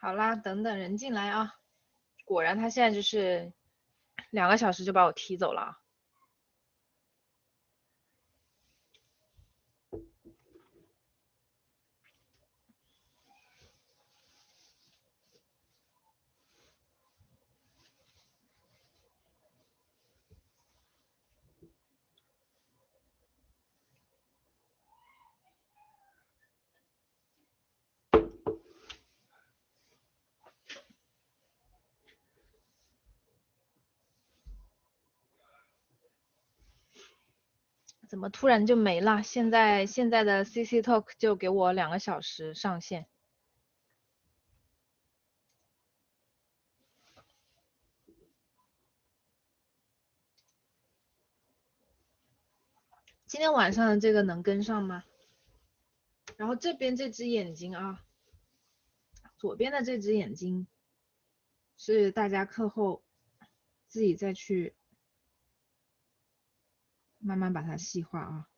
好啦，等等人进来啊。果然他现在就是2个小时就把我踢走了啊。怎么突然就没了？现在的 CC Talk 就给我2个小时上线。今天晚上的这个能跟上吗？然后这边这只眼睛啊，左边的这只眼睛是大家课后自己再去慢慢把它细化啊。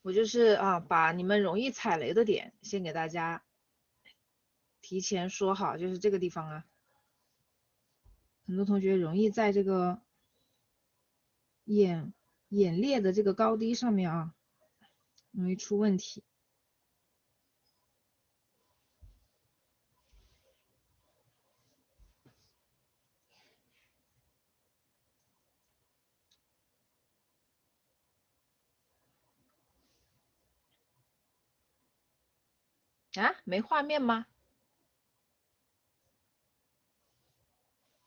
我就是把你们容易踩雷的点先给大家提前说好，就是这个地方啊，很多同学容易在这个眼裂的这个高低上面啊，容易出问题。啊，没画面吗？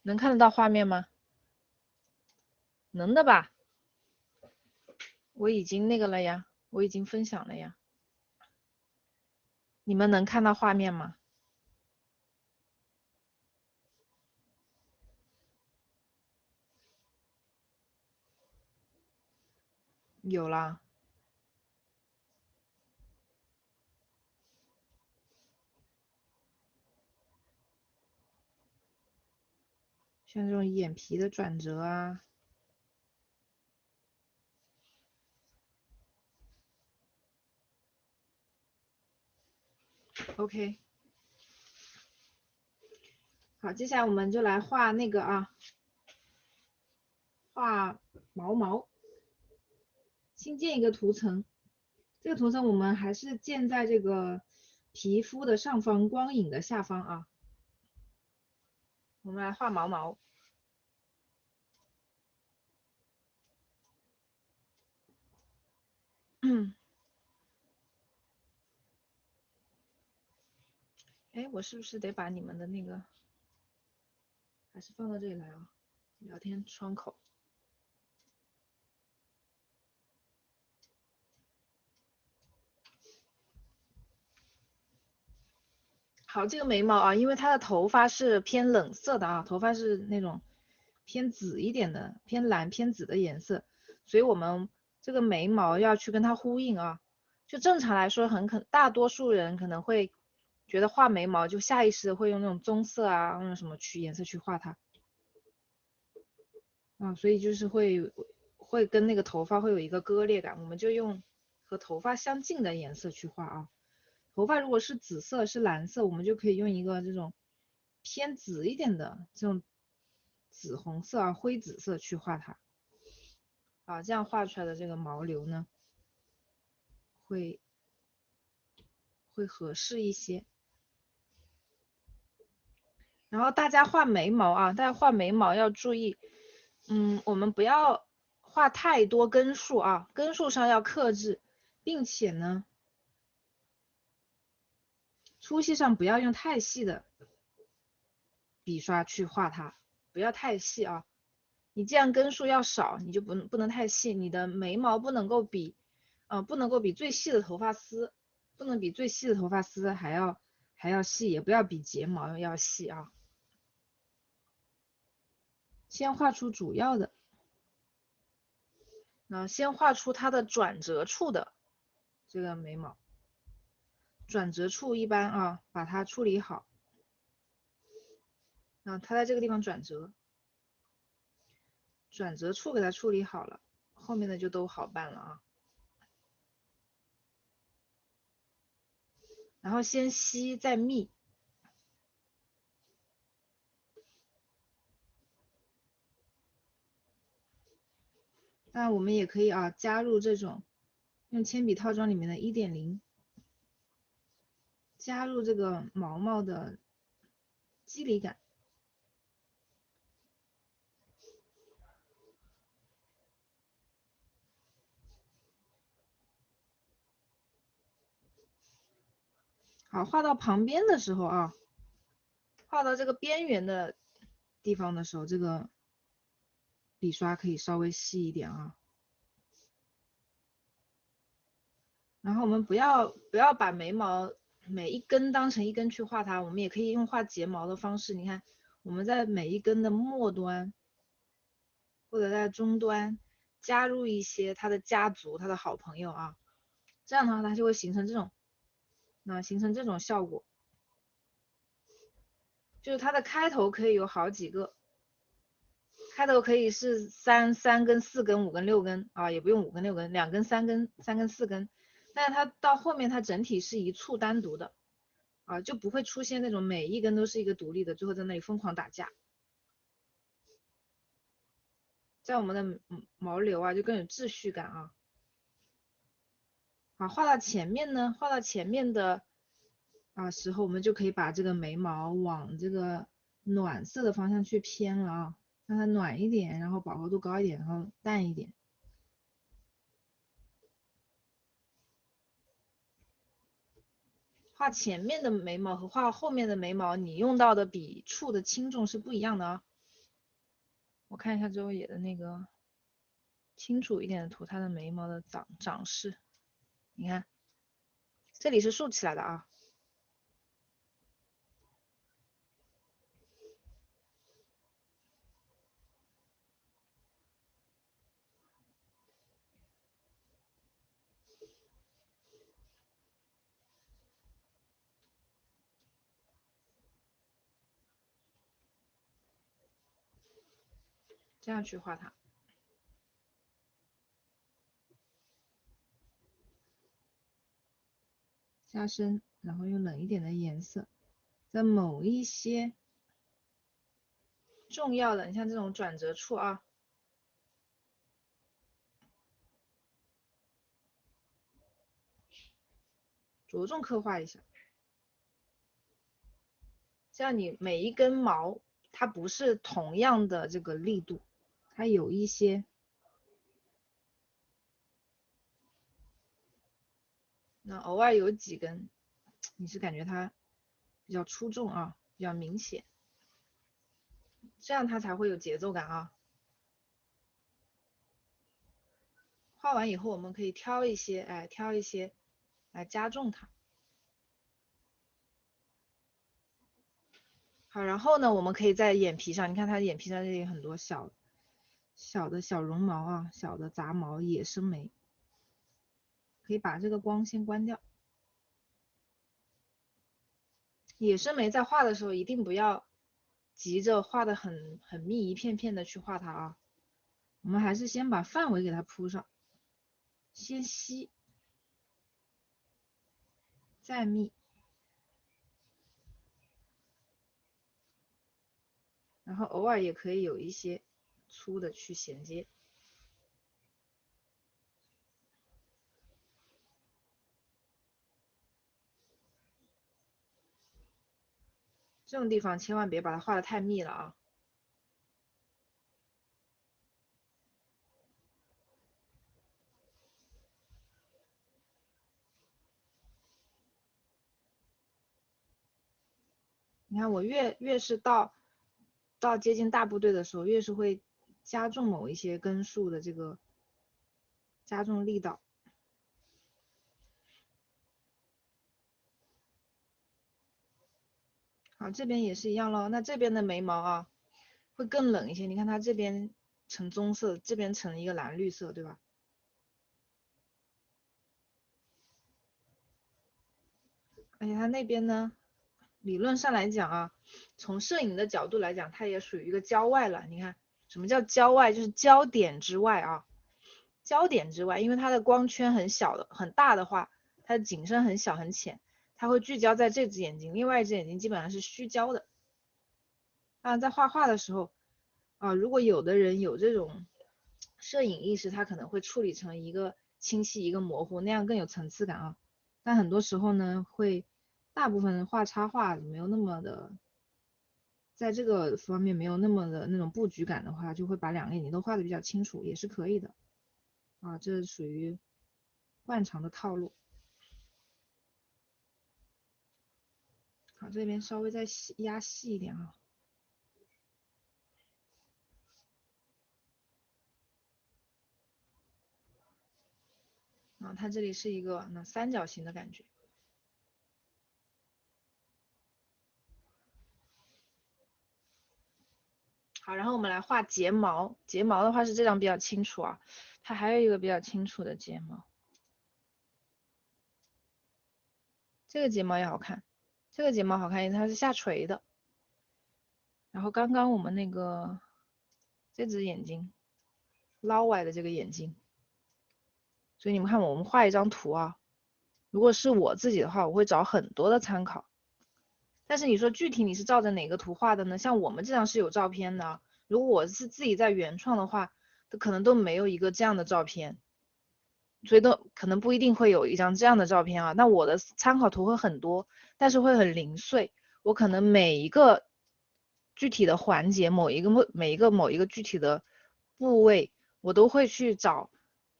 能看得到画面吗？能的吧？我已经那个了呀，我已经分享了呀。你们能看到画面吗？有啦。像这种眼皮的转折啊。OK。好，接下来我们就来画那个啊，画毛毛。新建一个图层，这个图层我们还是建在这个皮肤的上方，光影的下方啊。我们来画毛毛。哎，我是不是得把你们的那个还是放到这里来啊？聊天窗口。好，这个眉毛啊，因为它的头发是偏冷色的啊，头发是那种偏紫一点的，偏蓝偏紫的颜色，所以我们这个眉毛要去跟它呼应啊。就正常来说，大多数人可能会觉得画眉毛就下意识的会用那种棕色啊，用什么颜色去画它啊，所以就是会跟那个头发会有一个割裂感，我们就用和头发相近的颜色去画啊。头发如果是紫色是蓝色，我们就可以用一个这种偏紫一点的这种紫红色啊，灰紫色去画它啊，这样画出来的这个毛流呢，会合适一些。然后大家画眉毛啊，大家画眉毛要注意，我们不要画太多根数啊，根数上要克制，并且呢，粗细上不要用太细的笔刷去画它，不要太细啊。你既然根数要少，你就不能太细，你的眉毛不能够比最细的头发丝，还要细，也不要比睫毛要细啊。先画出主要的，先画出它的转折处的这个眉毛，转折处一般啊，把它处理好。它在这个地方转折处给它处理好了，后面的就都好办了啊。然后先吸再密。那我们也可以啊，加入这种用铅笔套装里面的1.0，加入这个毛毛的肌理感。好，画到旁边的时候啊，画到这个边缘的地方的时候，这个笔刷可以稍微细一点啊。然后我们不要把眉毛每一根当成一根去画它，我们也可以用画睫毛的方式。你看，我们在每一根的末端或者在中端加入一些它的家族、它的好朋友啊，这样的话它就会形成这种效果。就是它的开头可以有好几个，开头可以是3根、4根、5根、6根啊，也不用5根、6根，2根、3根、3根、4根，但是它到后面它整体是一簇单独的啊，就不会出现那种每一根都是一个独立的，最后在那里疯狂打架。在我们的毛流啊，就更有秩序感啊。好，画到前面呢，画到前面的时候，我们就可以把这个眉毛往这个暖色的方向去偏了啊，让它暖一点，然后饱和度高一点，然后淡一点。画前面的眉毛和画后面的眉毛，你用到的笔触的轻重是不一样的啊。我看一下周野的那个清楚一点的图，它的眉毛的长势，你看这里是竖起来的啊。这样去画它，加深，然后用冷一点的颜色，在某一些重要的，你像这种转折处啊，着重刻画一下。这样你每一根毛它不是同样的这个力度，它有一些，那偶尔有几根，你是感觉它比较出众啊，比较明显，这样它才会有节奏感啊。画完以后，我们可以挑一些来加重它。好，然后呢，我们可以在眼皮上，你看它的眼皮上这里有很多小的小绒毛啊，小的杂毛，野生眉，可以把这个光先关掉。野生眉在画的时候一定不要急着画的很密一片片的去画它啊，我们还是先把范围给它铺上，先吸，再密，然后偶尔也可以有一些粗的去衔接。这种地方千万别把它画的太密了啊。你看我越是到接近大部队的时候，越是会加重某一些根数的这个加重力道。好，这边也是一样咯。那这边的眉毛啊，会更冷一些。你看它这边呈棕色，这边呈一个蓝绿色，对吧？而且它那边呢，理论上来讲啊，从摄影的角度来讲，它也属于一个焦外了。你看，什么叫焦外？就是焦点之外啊，焦点之外，因为它的光圈很小的很大的话，它的景深很小很浅，它会聚焦在这只眼睛，另外一只眼睛基本上是虚焦的。在画画的时候如果有的人有这种摄影意识，他可能会处理成一个清晰一个模糊，那样更有层次感啊。但很多时候呢，大部分画插画没有那么的，在这个方面没有那么的那种布局感的话，就会把两个眼睛都画的比较清楚，也是可以的这属于惯常的套路。好，这边稍微再压细一点啊。它这里是一个三角形的感觉。好，然后我们来画睫毛。睫毛的话是这张比较清楚啊，它还有一个比较清楚的睫毛。这个睫毛也好看，这个睫毛好看，因为它是下垂的。然后刚刚我们那个这只眼睛捞歪的这个眼睛，所以你们看我们画一张图啊，如果是我自己的话，我会找很多的参考。但是你说具体你是照着哪个图画的呢？像我们这张是有照片的，如果我是自己在原创的话，可能都没有一个这样的照片，所以都可能不一定会有一张这样的照片啊。那我的参考图会很多，但是会很零碎。我可能每一个具体的环节，某一个具体的部位，我都会去找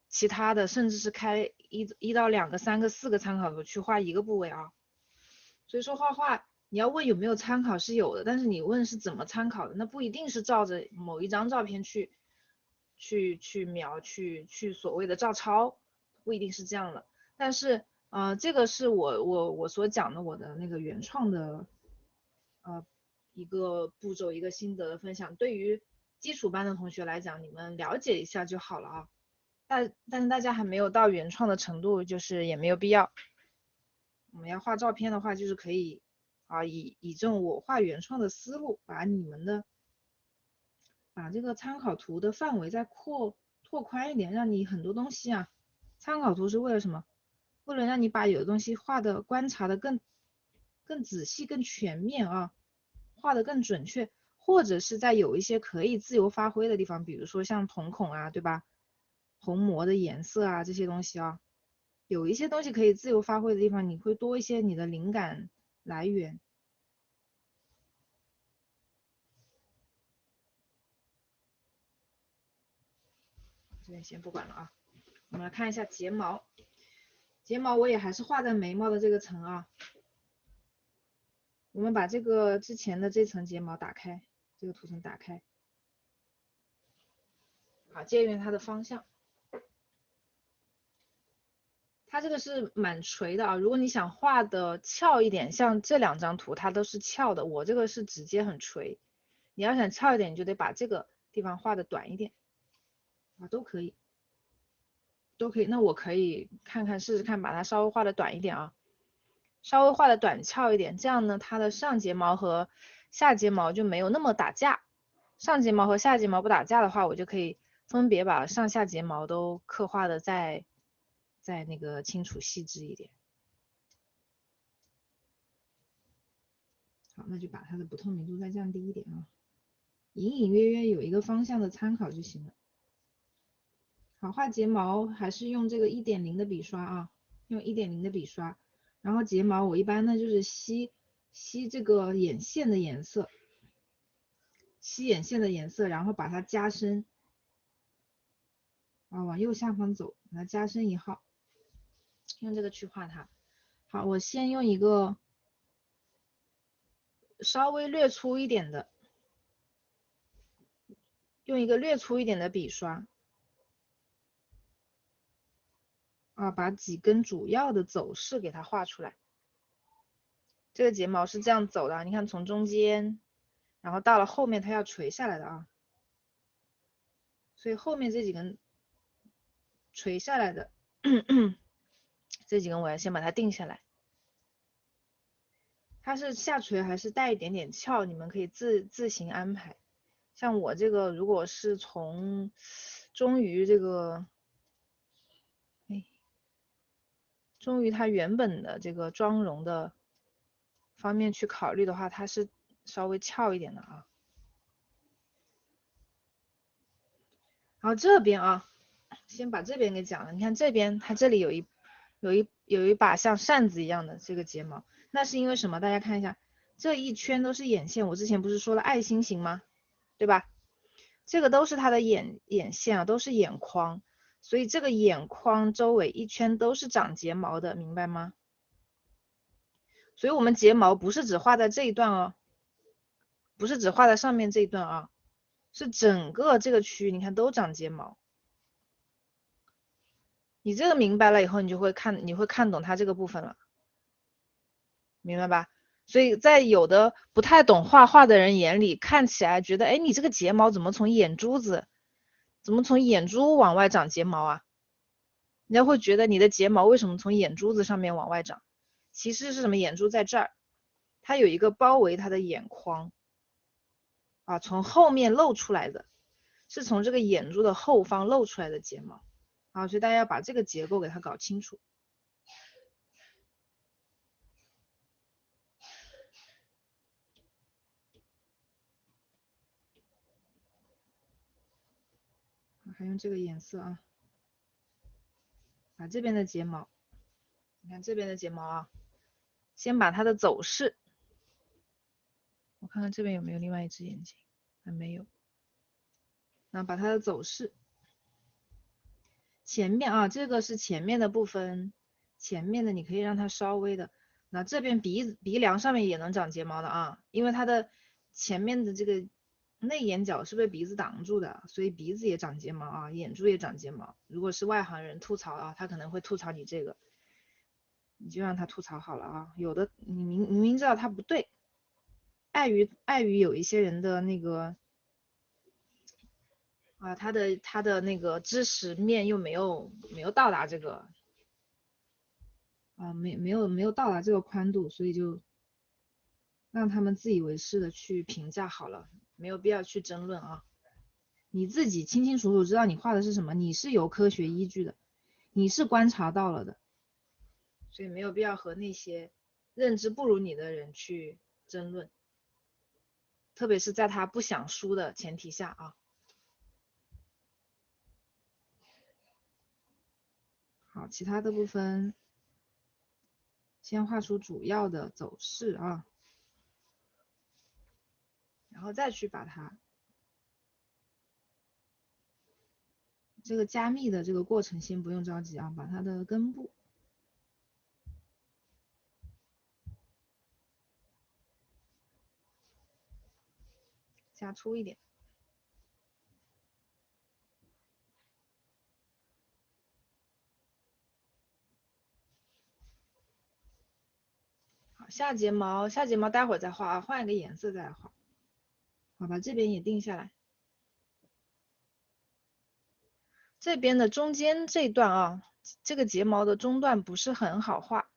其他的，甚至是开一到2个、3个、4个参考图去画一个部位啊。所以说画画你要问有没有参考是有的，但是你问是怎么参考的，那不一定是照着某一张照片去描去所谓的照抄，不一定是这样的。但是这个是我所讲的我的那个原创的一个步骤一个心得的分享，对于基础班的同学来讲，你们了解一下就好了啊。但是大家还没有到原创的程度，就是也没有必要。我们要画照片的话，就是可以以这种我画原创的思路，把这个参考图的范围再拓宽一点，让你很多东西参考图是为了什么？为了让你把有的东西观察的更仔细、更全面画的更准确，或者是在有一些可以自由发挥的地方，比如说像瞳孔对吧？虹膜的颜色这些东西有一些东西可以自由发挥的地方，你会多一些你的灵感来源。这边先不管了我们来看一下睫毛。睫毛我也还是画在眉毛的这个层我们把这个之前的这层睫毛打开，这个图层打开。好，借用它的方向。它这个是蛮垂的如果你想画的翘一点，像这2张图它都是翘的，我这个是直接很垂。你要想翘一点，你就得把这个地方画的短一点都可以。那我可以试试看，把它稍微画的短一点稍微画的短翘一点，这样呢，它的上睫毛和下睫毛就没有那么打架。上睫毛和下睫毛不打架的话，我就可以分别把上下睫毛都刻画的再那个清楚细致一点。好，那就把它的不透明度再降低一点隐隐约约有一个方向的参考就行了。好，画睫毛还是用这个1.0的笔刷用1.0的笔刷。然后睫毛我一般呢就是吸这个眼线的颜色，然后把它加深往右下方走，把它加深1号，用这个去画它。好，我先用一个稍微略粗一点的，笔刷把几根主要的走势给它画出来。这个睫毛是这样走的你看从中间，然后到了后面它要垂下来的所以后面这几根垂下来的这几根我要先把它定下来。它是下垂还是带一点点翘，你们可以自行安排。像我这个如果是忠于它原本的这个妆容的方面去考虑的话，它是稍微翘一点的啊。然后这边啊，先把这边给讲了。你看这边它这里有一把像扇子一样的这个睫毛，那是因为什么？大家看一下，这一圈都是眼线，我之前不是说了爱心形吗？对吧？这个都是它的眼线啊，都是眼眶，所以这个眼眶周围一圈都是长睫毛的，明白吗？所以我们睫毛不是只画在这一段哦，不是只画在上面这一段啊，是整个这个区域，你看都长睫毛。你这个明白了以后，你会看懂它这个部分了，明白吧？所以在有的不太懂画画的人眼里，看起来觉得，哎，你这个睫毛怎么从眼珠往外长睫毛啊？人家会觉得你的睫毛为什么从眼珠子上面往外长？其实是什么？眼珠在这儿，它有一个包围它的眼眶啊，从后面露出来的，是从这个眼珠的后方露出来的睫毛啊，所以大家要把这个结构给它搞清楚。还用这个颜色啊，把这边的睫毛，你看这边的睫毛啊，先把它的走势，我看看这边有没有另外一只眼睛，还没有。那把它的走势，前面啊，这个是前面的部分，前面的你可以让它稍微的，那这边鼻梁上面也能长睫毛的啊，因为它的前面的这个内眼角是被鼻子挡住的，所以鼻子也长睫毛啊，眼珠也长睫毛。如果是外行人吐槽啊，他可能会吐槽你这个，你就让他吐槽好了啊。有的你明知道他不对，碍于有一些人的那个啊，他的那个知识面又没有到达这个啊，没有到达这个宽度，所以就让他们自以为是的去评价好了，没有必要去争论啊。你自己清清楚楚知道你画的是什么，你是有科学依据的，你是观察到了的，所以没有必要和那些认知不如你的人去争论，特别是在他不想输的前提下啊。好，其他的部分先画出主要的走势啊，然后再去把它这个加密的这个过程先不用着急啊，把它的根部加粗一点。好，下睫毛待会儿再画啊，换一个颜色再来画。好，把这边也定下来。这边的中间这段啊，这个睫毛的中段不是很好画，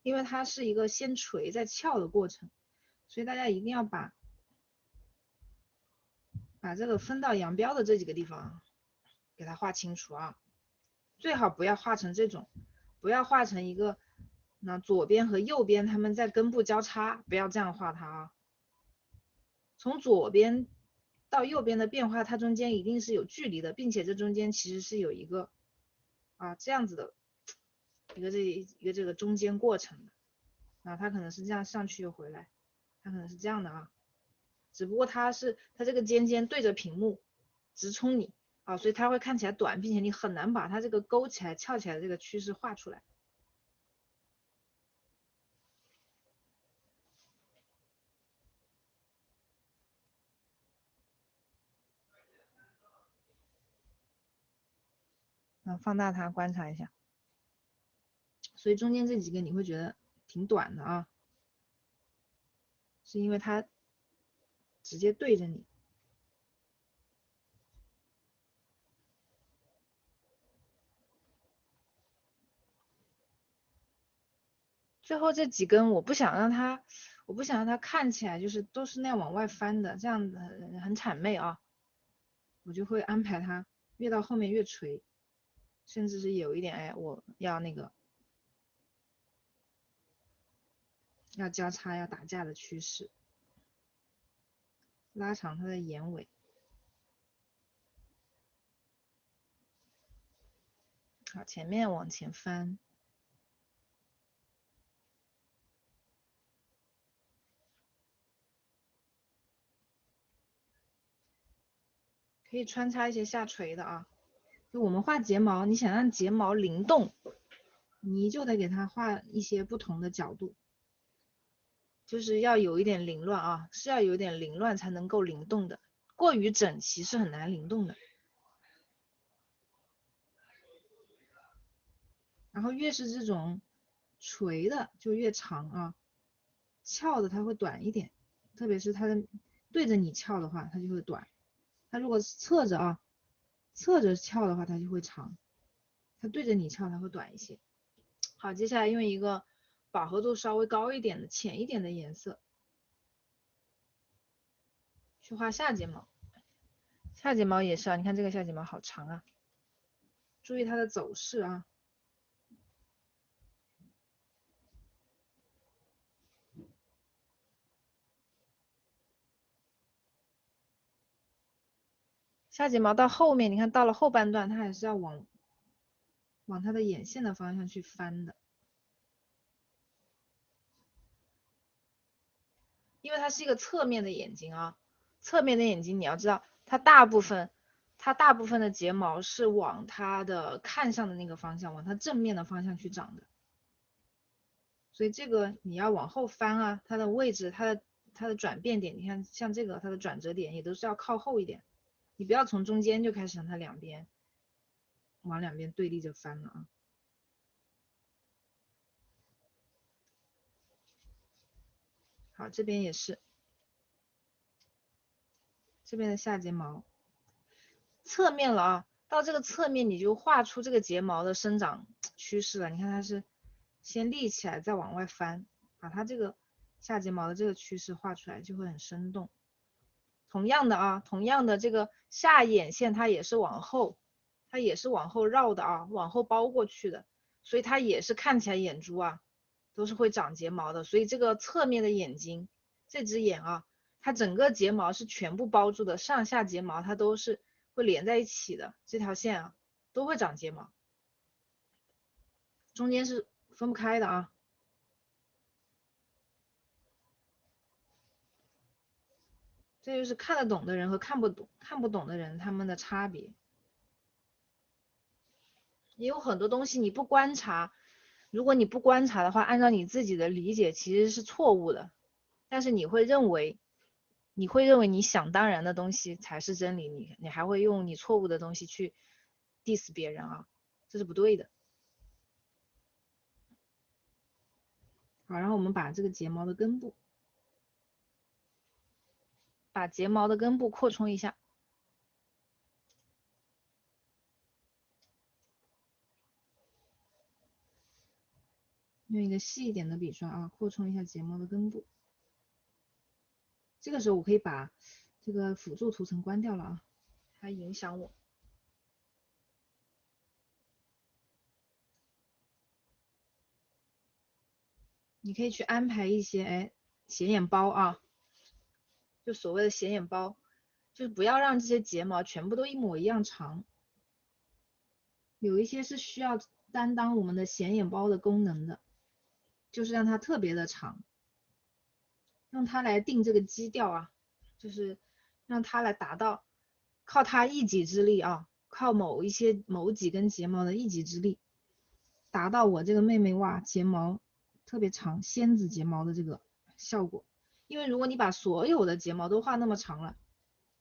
因为它是一个先垂再翘的过程，所以大家一定要把这个分道扬镳的这几个地方给它画清楚啊，最好不要画成这种，不要画成一个那左边和右边它们在根部交叉，不要这样画它啊。从左边到右边的变化，它中间一定是有距离的，并且这中间其实是有一个啊这样子的一个这个中间过程的啊，它可能是这样上去又回来，它可能是这样的啊，只不过它这个尖尖对着屏幕直冲你啊，所以它会看起来短，并且你很难把它这个勾起来翘起来的这个趋势画出来。放大它观察一下，所以中间这几个你会觉得挺短的啊，是因为它直接对着你。最后这几根我不想让它看起来就是都是那样往外翻的，这样子很谄媚啊，我就会安排它越到后面越垂，甚至是有一点哎我要那个要交叉要打架的趋势，拉长它的眼尾。好，前面往前翻。可以穿插一些下垂的啊。就我们画睫毛，你想让睫毛灵动，你就得给它画一些不同的角度，就是要有一点凌乱啊，是要有点凌乱才能够灵动的，过于整齐是很难灵动的。然后越是这种垂的就越长啊，翘的它会短一点，特别是它的对着你翘的话，它就会短。它如果侧着啊，侧着翘的话，它就会长。它对着你翘，它会短一些。好，接下来用一个饱和度稍微高一点的、浅一点的颜色去画下睫毛。下睫毛也是啊，你看这个下睫毛好长啊，注意它的走势啊。下睫毛到后面，你看到了后半段，它还是要往它的眼线的方向去翻的，因为它是一个侧面的眼睛啊。侧面的眼睛你要知道，它大部分的睫毛是往它的看上的那个方向，往它正面的方向去长的。所以这个你要往后翻啊，它的位置，它的转变点，你看像这个它的转折点也都是要靠后一点，你不要从中间就开始让它往两边对立着翻了啊。好，这边也是，这边的下睫毛侧面了啊，到这个侧面你就画出这个睫毛的生长趋势了。你看它是先立起来再往外翻，把它这个下睫毛的这个趋势画出来就会很生动。同样的啊，同样的这个下眼线它也是往后绕的啊，往后包过去的，所以它也是看起来眼珠啊都是会长睫毛的。所以这个侧面的眼睛，这只眼啊，它整个睫毛是全部包住的，上下睫毛它都是会连在一起的，这条线啊都会长睫毛，中间是分不开的啊。这就是看得懂的人和看不懂的人他们的差别。也有很多东西你不观察，如果你不观察的话，按照你自己的理解其实是错误的，但是你会认为你想当然的东西才是真理，你还会用你错误的东西去 diss 别人啊，这是不对的。好，然后我们把这个睫毛的根部，扩充一下，用一个细一点的笔刷啊，扩充一下睫毛的根部。这个时候我可以把这个辅助图层关掉了啊，它影响我。你可以去安排一些显眼包啊，就所谓的显眼包，就是不要让这些睫毛全部都一模一样长，有一些是需要担当我们的显眼包的功能的，就是让它特别的长，用它来定这个基调啊，就是让它来达到靠它一己之力啊，靠某几根睫毛的一己之力，达到我这个妹妹哇睫毛特别长仙子睫毛的这个效果。因为如果你把所有的睫毛都画那么长了，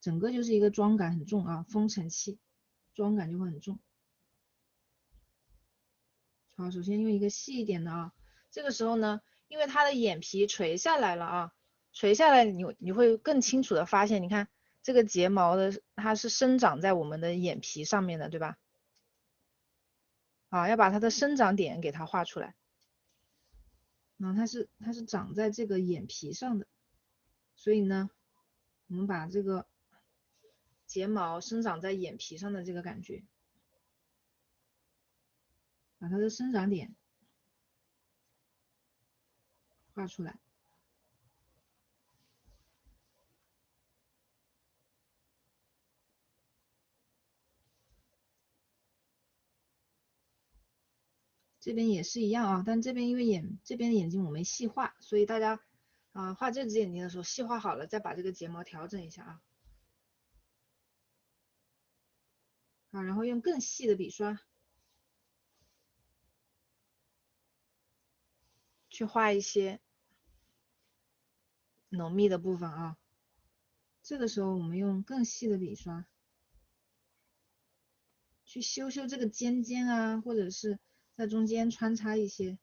整个就是一个妆感很重啊，丰尘气，妆感就会很重。好，首先用一个细一点的啊，这个时候呢，因为它的眼皮垂下来了啊，垂下来你会更清楚的发现，你看这个睫毛的它是生长在我们的眼皮上面的，对吧？啊，要把它的生长点给它画出来。然后它是长在这个眼皮上的，所以呢，我们把这个睫毛生长在眼皮上的这个感觉，把它的生长点画出来。这边也是一样啊，但这边因为这边的眼睛我没细画，所以大家画这只眼睛的时候细画好了，再把这个睫毛调整一下啊。然后用更细的笔刷去画一些浓密的部分啊。这个时候我们用更细的笔刷去修这个尖尖啊，或者是在中间穿插一些。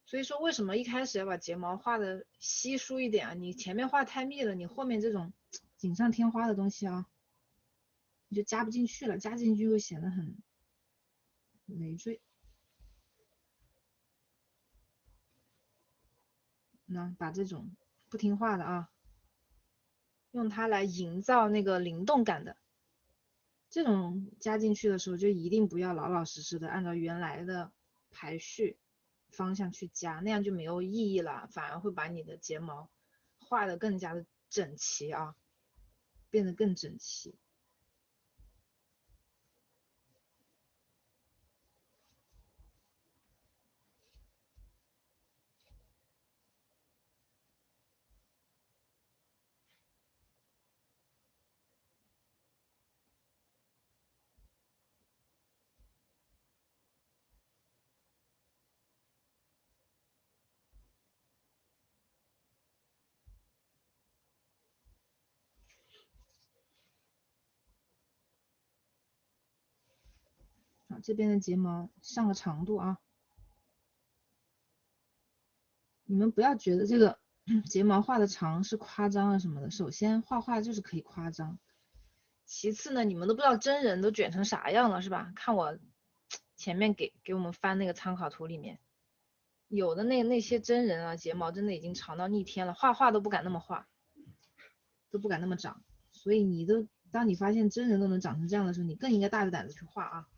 所以说为什么一开始要把睫毛画的稀疏一点啊？你前面画太密了，你后面这种锦上添花的东西啊，你就加不进去了，加进去会显得很累赘。那把这种不听话的啊，用它来营造那个灵动感的，这种加进去的时候就一定不要老老实实的按照原来的排序方向去加，那样就没有意义了，反而会把你的睫毛画的更加的整齐啊，变得更整齐。这边的睫毛上个长度啊，你们不要觉得这个睫毛画的长是夸张啊什么的，首先画画就是可以夸张，其次呢，你们都不知道真人都卷成啥样了是吧？看我前面给我们翻那个参考图里面，有的那些真人啊，睫毛真的已经长到逆天了，画都不敢那么画，都不敢那么长，所以当你发现真人都能长成这样的时候，你更应该大着胆子去画啊。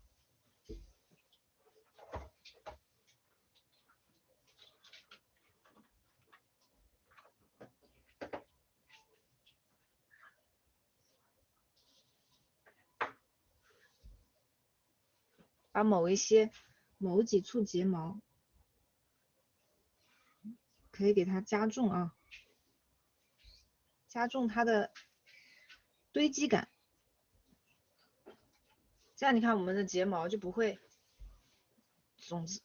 把某几簇睫毛可以给它加重啊，加重它的堆积感，这样你看我们的睫毛就不会，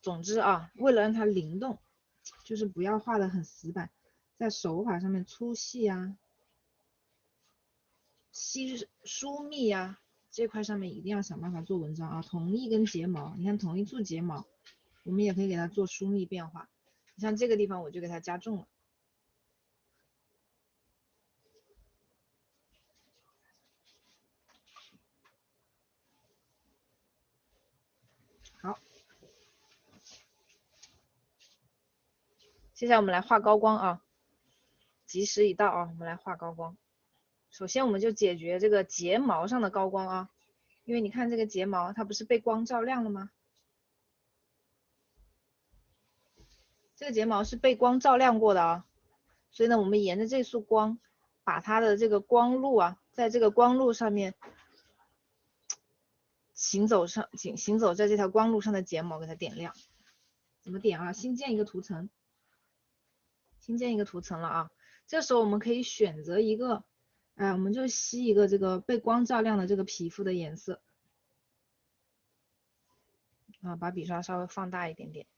总之啊，为了让它灵动，就是不要画的很死板，在手法上面粗细啊、疏密啊这块上面一定要想办法做文章啊。同一根睫毛，你看同一簇睫毛，我们也可以给它做疏密变化。像这个地方我就给它加重了。好，接下来我们来画高光啊，吉时已到啊，我们来画高光。首先我们就解决这个睫毛上的高光啊，因为你看这个睫毛它不是被光照亮了吗？这个睫毛是被光照亮过的啊，所以呢，我们沿着这束光，把它的这个光路啊，在这个光路上面行走在这条光路上的睫毛给它点亮。怎么点啊？新建一个图层，了啊。这时候我们可以选择一个，我们就吸一个这个被光照亮的这个皮肤的颜色啊，把笔刷稍微放大一点点。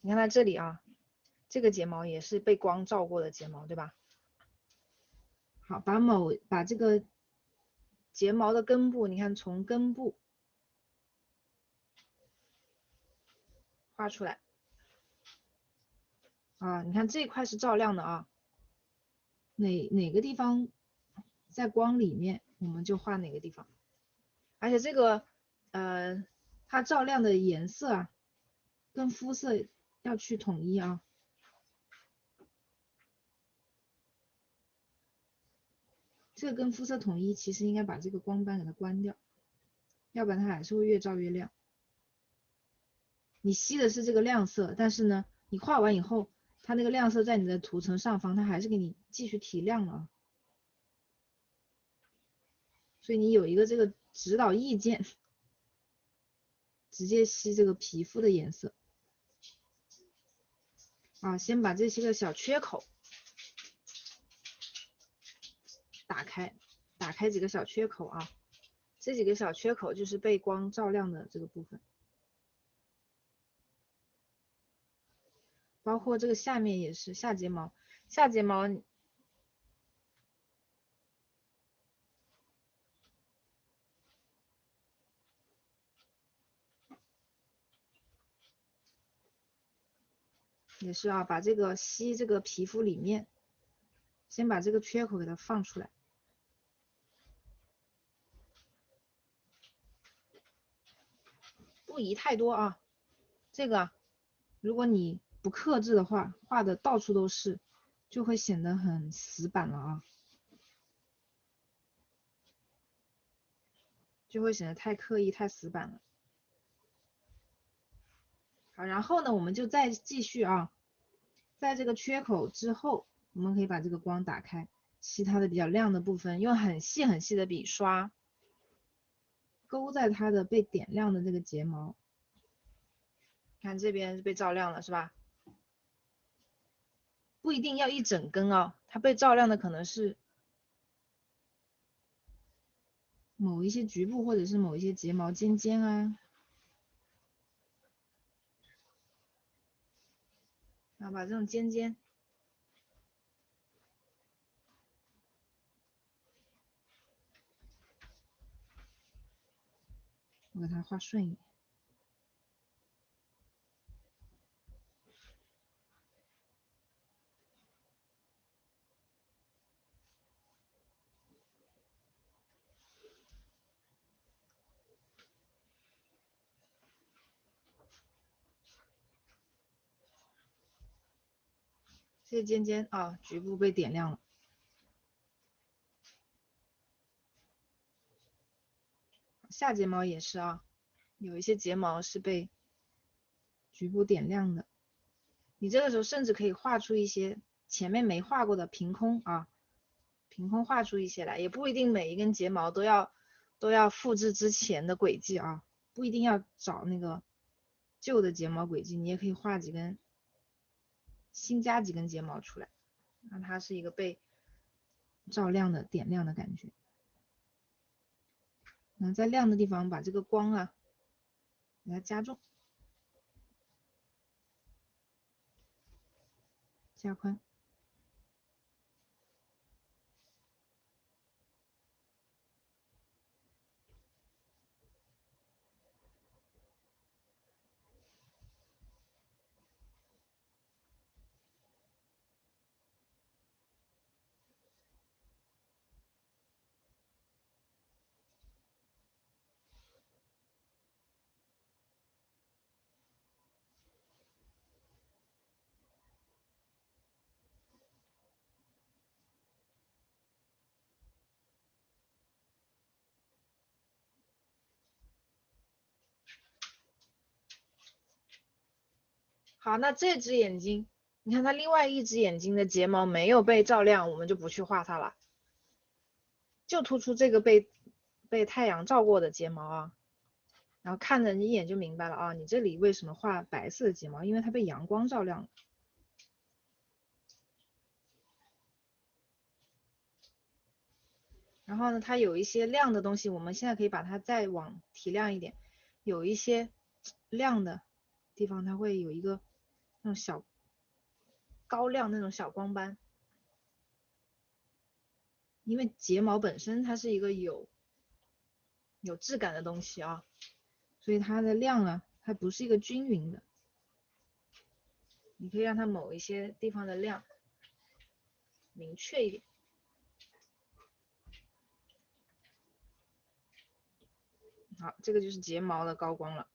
你看它这里啊，这个睫毛也是被光照过的睫毛，对吧？好，把这个睫毛的根部，你看从根部画出来啊，你看这一块是照亮的啊，哪个地方在光里面，我们就画哪个地方。而且这个它照亮的颜色啊，跟肤色要去统一啊。这个跟肤色统一，其实应该把这个光斑给它关掉，要不然它还是会越照越亮。你吸的是这个亮色，但是呢，你画完以后，它那个亮色在你的图层上方，它还是给你继续提亮了。所以你有一个这个指导意见，直接吸这个皮肤的颜色。啊，先把这些个小缺口打开，打开几个小缺口啊，这几个小缺口就是被光照亮的这个部分，包括这个下面也是下睫毛，下睫毛也是啊，把这个吸这个皮肤里面，先把这个缺口给它放出来，不宜太多啊，这个如果你不克制的话，画的到处都是，就会显得很死板了啊，就会显得太刻意、太死板了。好，然后呢，我们就再继续啊，在这个缺口之后，我们可以把这个光打开，吸它的比较亮的部分，用很细很细的笔刷，勾在它的被点亮的这个睫毛。看这边被照亮了是吧？不一定要一整根哦，它被照亮的可能是某一些局部或者是某一些睫毛尖尖啊。然后把这种尖尖，我给它画顺一点。这些尖尖啊，局部被点亮了。下睫毛也是啊，有一些睫毛是被局部点亮的。你这个时候甚至可以画出一些前面没画过的凭空啊，凭空画出一些来，也不一定每一根睫毛都要复制之前的轨迹啊，不一定要找那个旧的睫毛轨迹，你也可以画几根，新加几根睫毛出来，让它是一个被照亮的点亮的感觉。然后在亮的地方把这个光啊给它加重、加宽。好，那这只眼睛，你看它另外一只眼睛的睫毛没有被照亮，我们就不去画它了，就突出这个被太阳照过的睫毛啊，然后看着你一眼就明白了啊，你这里为什么画白色的睫毛，因为它被阳光照亮了。然后呢，它有一些亮的东西，我们现在可以把它再往提亮一点，有一些亮的地方，它会有一个那种小高亮那种小光斑，因为睫毛本身它是一个有质感的东西啊，所以它的亮啊，它不是一个均匀的，你可以让它某一些地方的亮明确一点。好，这个就是睫毛的高光了。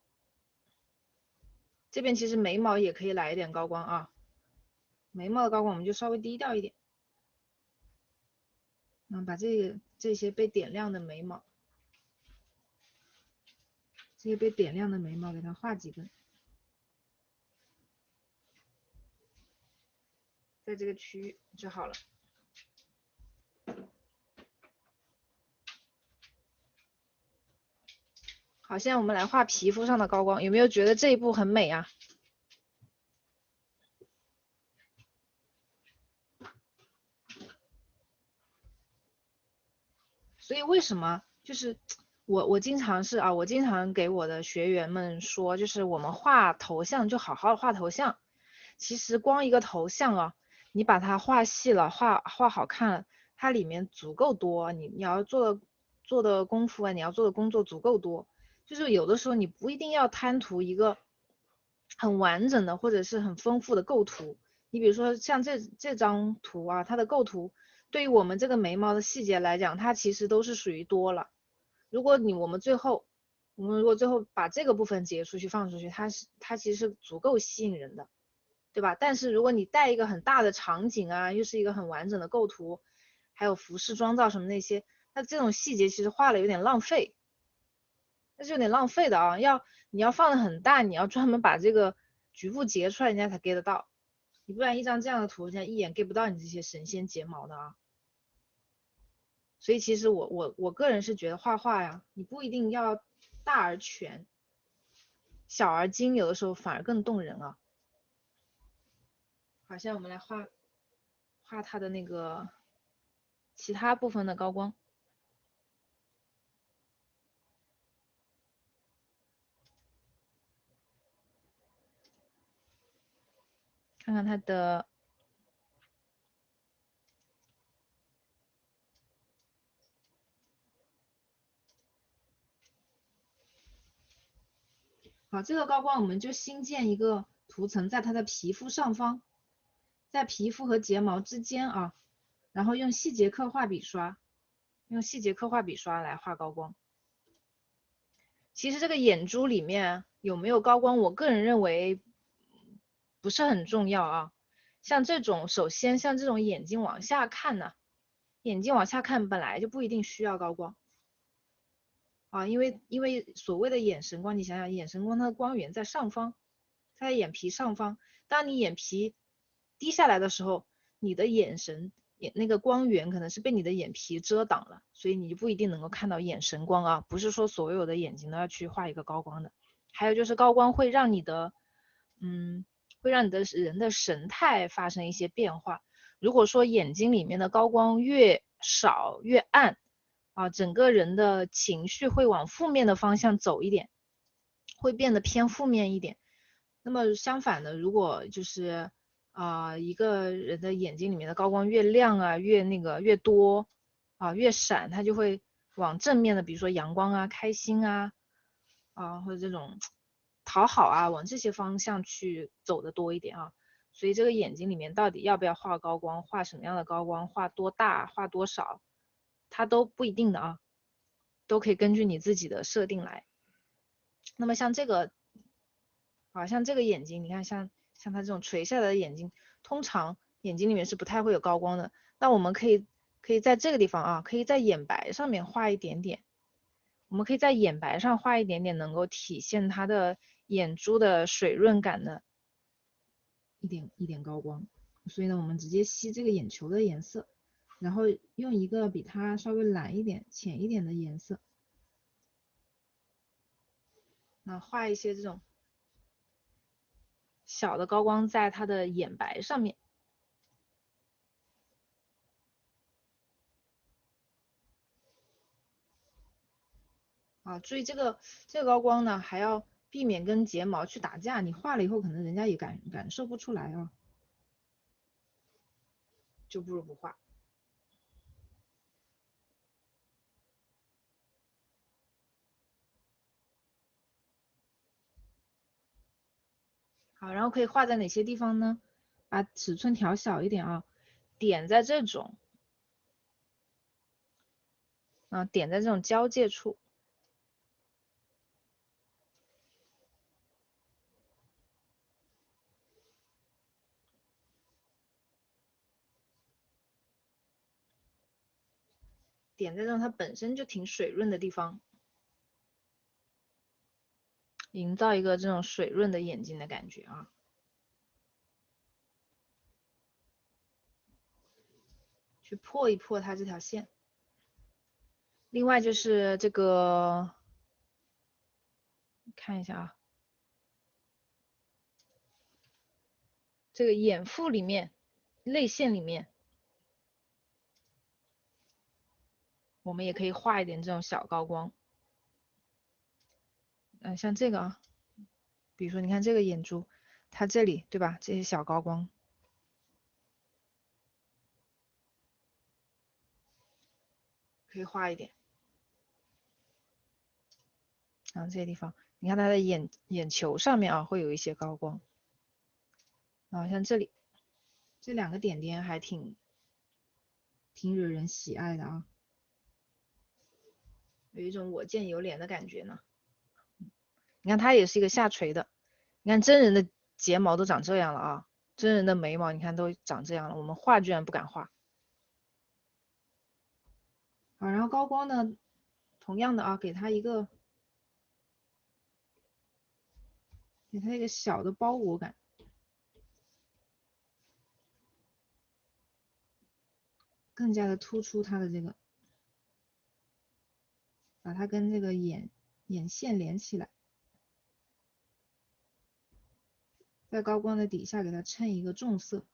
这边其实眉毛也可以来一点高光啊，眉毛的高光我们就稍微低调一点。把这些被点亮的眉毛，给它画几根，在这个区域就好了。好，现在我们来画皮肤上的高光，有没有觉得这一步很美啊？所以为什么就是我经常给我的学员们说，就是我们画头像就好好画头像。其实光一个头像啊，你把它画细了，画好看了，它里面足够多，你要做的功夫啊，你要做的工作足够多。就是有的时候你不一定要贪图一个很完整的或者是很丰富的构图。你比如说像这张图啊，它的构图对于我们这个眉毛的细节来讲，它其实都是属于多了。如果我们如果最后把这个部分截出去放出去，它其实是足够吸引人的，对吧？但是如果你带一个很大的场景啊，又是一个很完整的构图，还有服饰妆造什么那些，那这种细节其实画了有点浪费，那是有点浪费的啊。你要放的很大，你要专门把这个局部截出来，人家才 get 得到。你不然一张这样的图，人家一眼 get 不到你这些神仙睫毛的啊。所以其实我个人是觉得画画呀，你不一定要大而全，小而精，有的时候反而更动人啊。好，现在我们来画它的那个其他部分的高光，看看它的。好，这个高光我们就新建一个涂层，在它的皮肤上方，在皮肤和睫毛之间啊，然后用细节刻画笔刷来画高光。其实这个眼珠里面有没有高光，我个人认为不是很重要啊。像这种，首先像这种眼睛往下看呢，眼睛往下看本来就不一定需要高光啊，因为所谓的眼神光，你想想眼神光它的光源在上方，它在眼皮上方，当你眼皮低下来的时候，你的那个光源可能是被你的眼皮遮挡了，所以你就不一定能够看到眼神光啊，不是说所有的眼睛都要去画一个高光的。还有就是高光会让你的人的神态发生一些变化。如果说眼睛里面的高光越少越暗啊，整个人的情绪会往负面的方向走一点，会变得偏负面一点。那么相反的，如果就是一个人的眼睛里面的高光越亮啊，越多啊，越闪，他就会往正面的，比如说阳光啊、开心啊或者这种讨好啊，往这些方向去走的多一点啊。所以这个眼睛里面到底要不要画高光，画什么样的高光，画多大，画多少，它都不一定的啊，都可以根据你自己的设定来。那么像这个像这个眼睛，你看像它这种垂下来的眼睛，通常眼睛里面是不太会有高光的。那我们可以在这个地方啊，可以在眼白上面画一点点。我们可以在眼白上画一点点，能够体现它的眼珠的水润感的一点高光。所以呢，我们直接吸这个眼球的颜色，然后用一个比它稍微蓝一点、浅一点的颜色，那画一些这种小的高光在它的眼白上面。注意这个高光呢，还要避免跟睫毛去打架，你画了以后可能人家也感受不出来啊，就不如不画。好，然后可以画在哪些地方呢？把尺寸调小一点啊，点在这种点在这种交界处。点在这种它本身就挺水润的地方，营造一个这种水润的眼睛的感觉啊。去破一破它这条线。另外就是这个，看一下啊，这个眼腹里面，泪腺里面，我们也可以画一点这种小高光。像这个啊，比如说你看这个眼珠，它这里对吧？这些小高光，可以画一点。然后这些地方，你看它的眼球上面啊，会有一些高光。然后像这里，这两个点点还挺惹人喜爱的啊，有一种我见犹怜的感觉呢。你看它也是一个下垂的，你看真人的睫毛都长这样了啊，真人的眉毛你看都长这样了，我们画居然不敢画。好，然后高光呢，同样的啊，给它一个小的包裹感，更加的突出它的这个，把它跟这个眼线连起来，在高光的底下给它衬一个重色。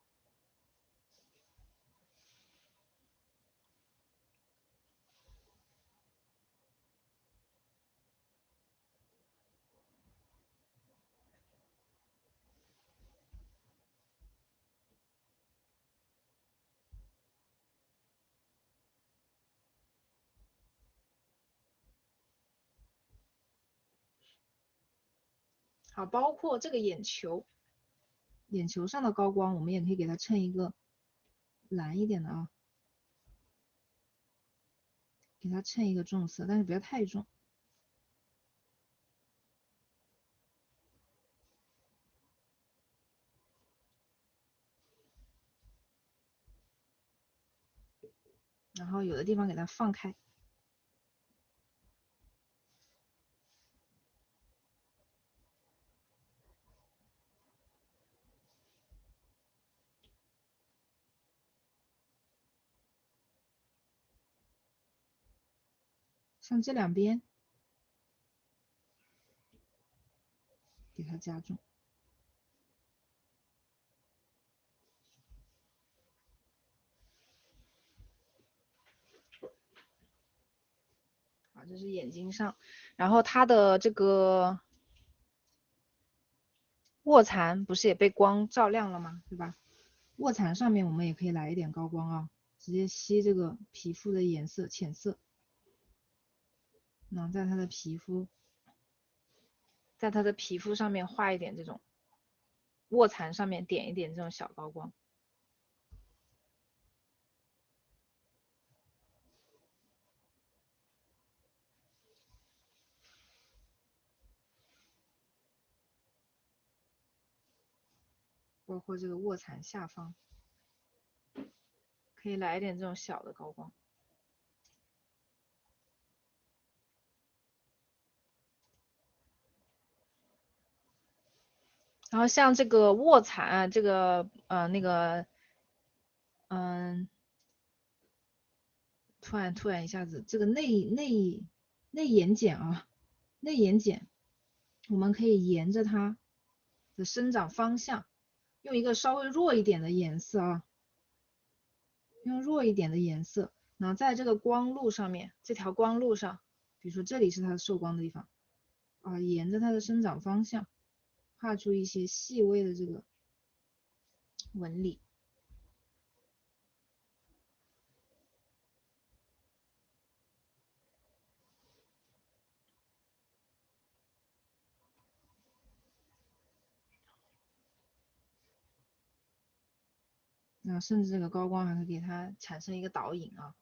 好，包括这个眼球上的高光，我们也可以给它衬一个蓝一点的啊，给它衬一个重色，但是不要太重。然后有的地方给它放开。像这两边给它加重。好，这是眼睛上，然后它的这个卧蚕不是也被光照亮了吗？对吧？卧蚕上面我们也可以来一点高光啊，直接吸这个皮肤的颜色浅色，然后在它的皮肤上面画一点这种卧蚕上面点一点这种小高光。包括这个卧蚕下方，可以来一点这种小的高光。然后像这个卧蚕啊，这个那个突然一下子这个内眼睑啊，内眼睑，我们可以沿着它的生长方向，用一个稍微弱一点的颜色啊，用弱一点的颜色，然后在这个光路上面，这条光路上，比如说这里是它受光的地方啊，沿着它的生长方向画出一些细微的这个纹理。然后甚至这个高光还会给它产生一个导引啊，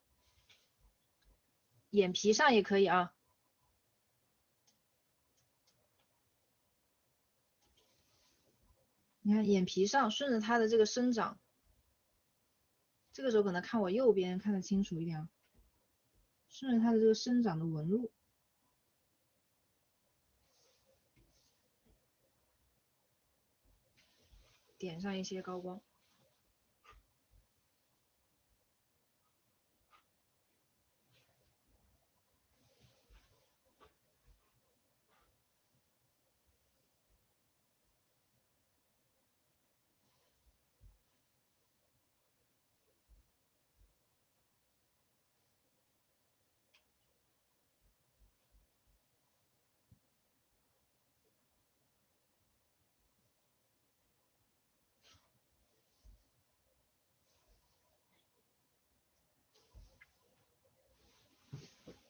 眼皮上也可以啊。你看眼皮上顺着它的这个生长，这个时候可能看我右边看得清楚一点啊。顺着它的这个生长的纹路，点上一些高光。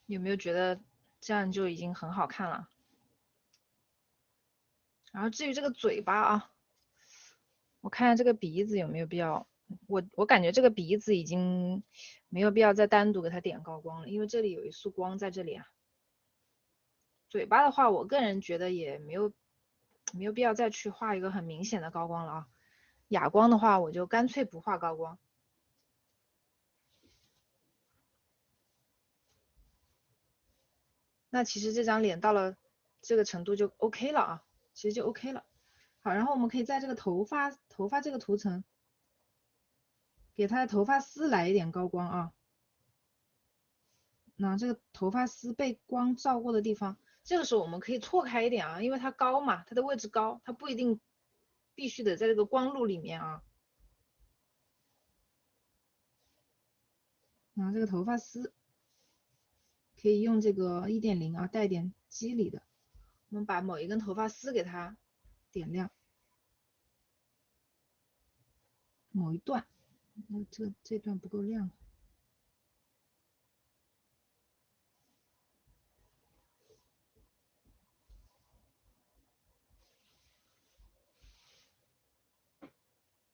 有没有觉得这样就已经很好看了？然后至于这个嘴巴啊，我看下这个鼻子有没有必要，我感觉这个鼻子已经没有必要再单独给它点高光了，因为这里有一束光在这里啊。嘴巴的话，我个人觉得也没有必要再去画一个很明显的高光了啊。哑光的话，我就干脆不画高光。那其实这张脸到了这个程度就 OK 了啊，其实就 OK 了。好，然后我们可以在这个头发这个图层，给它的头发丝来一点高光啊。那这个头发丝被光照过的地方，这个时候我们可以错开一点啊，因为它高嘛，它的位置高，它不一定必须得在这个光路里面啊。然后这个头发丝可以用这个1.0啊，带点肌理的，我们把某一根头发丝给它点亮，某一段，那这段不够亮。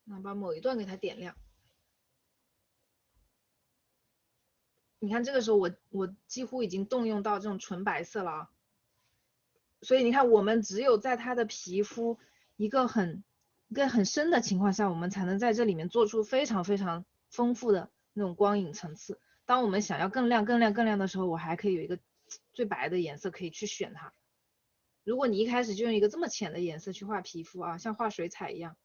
那把某一段给它点亮。你看这个时候我几乎已经动用到这种纯白色了啊，所以你看我们只有在它的皮肤一个很深的情况下，我们才能在这里面做出非常非常丰富的那种光影层次。当我们想要更亮更亮更亮的时候，我还可以有一个最白的颜色可以去选它。如果你一开始就用一个这么浅的颜色去画皮肤啊，像画水彩一样，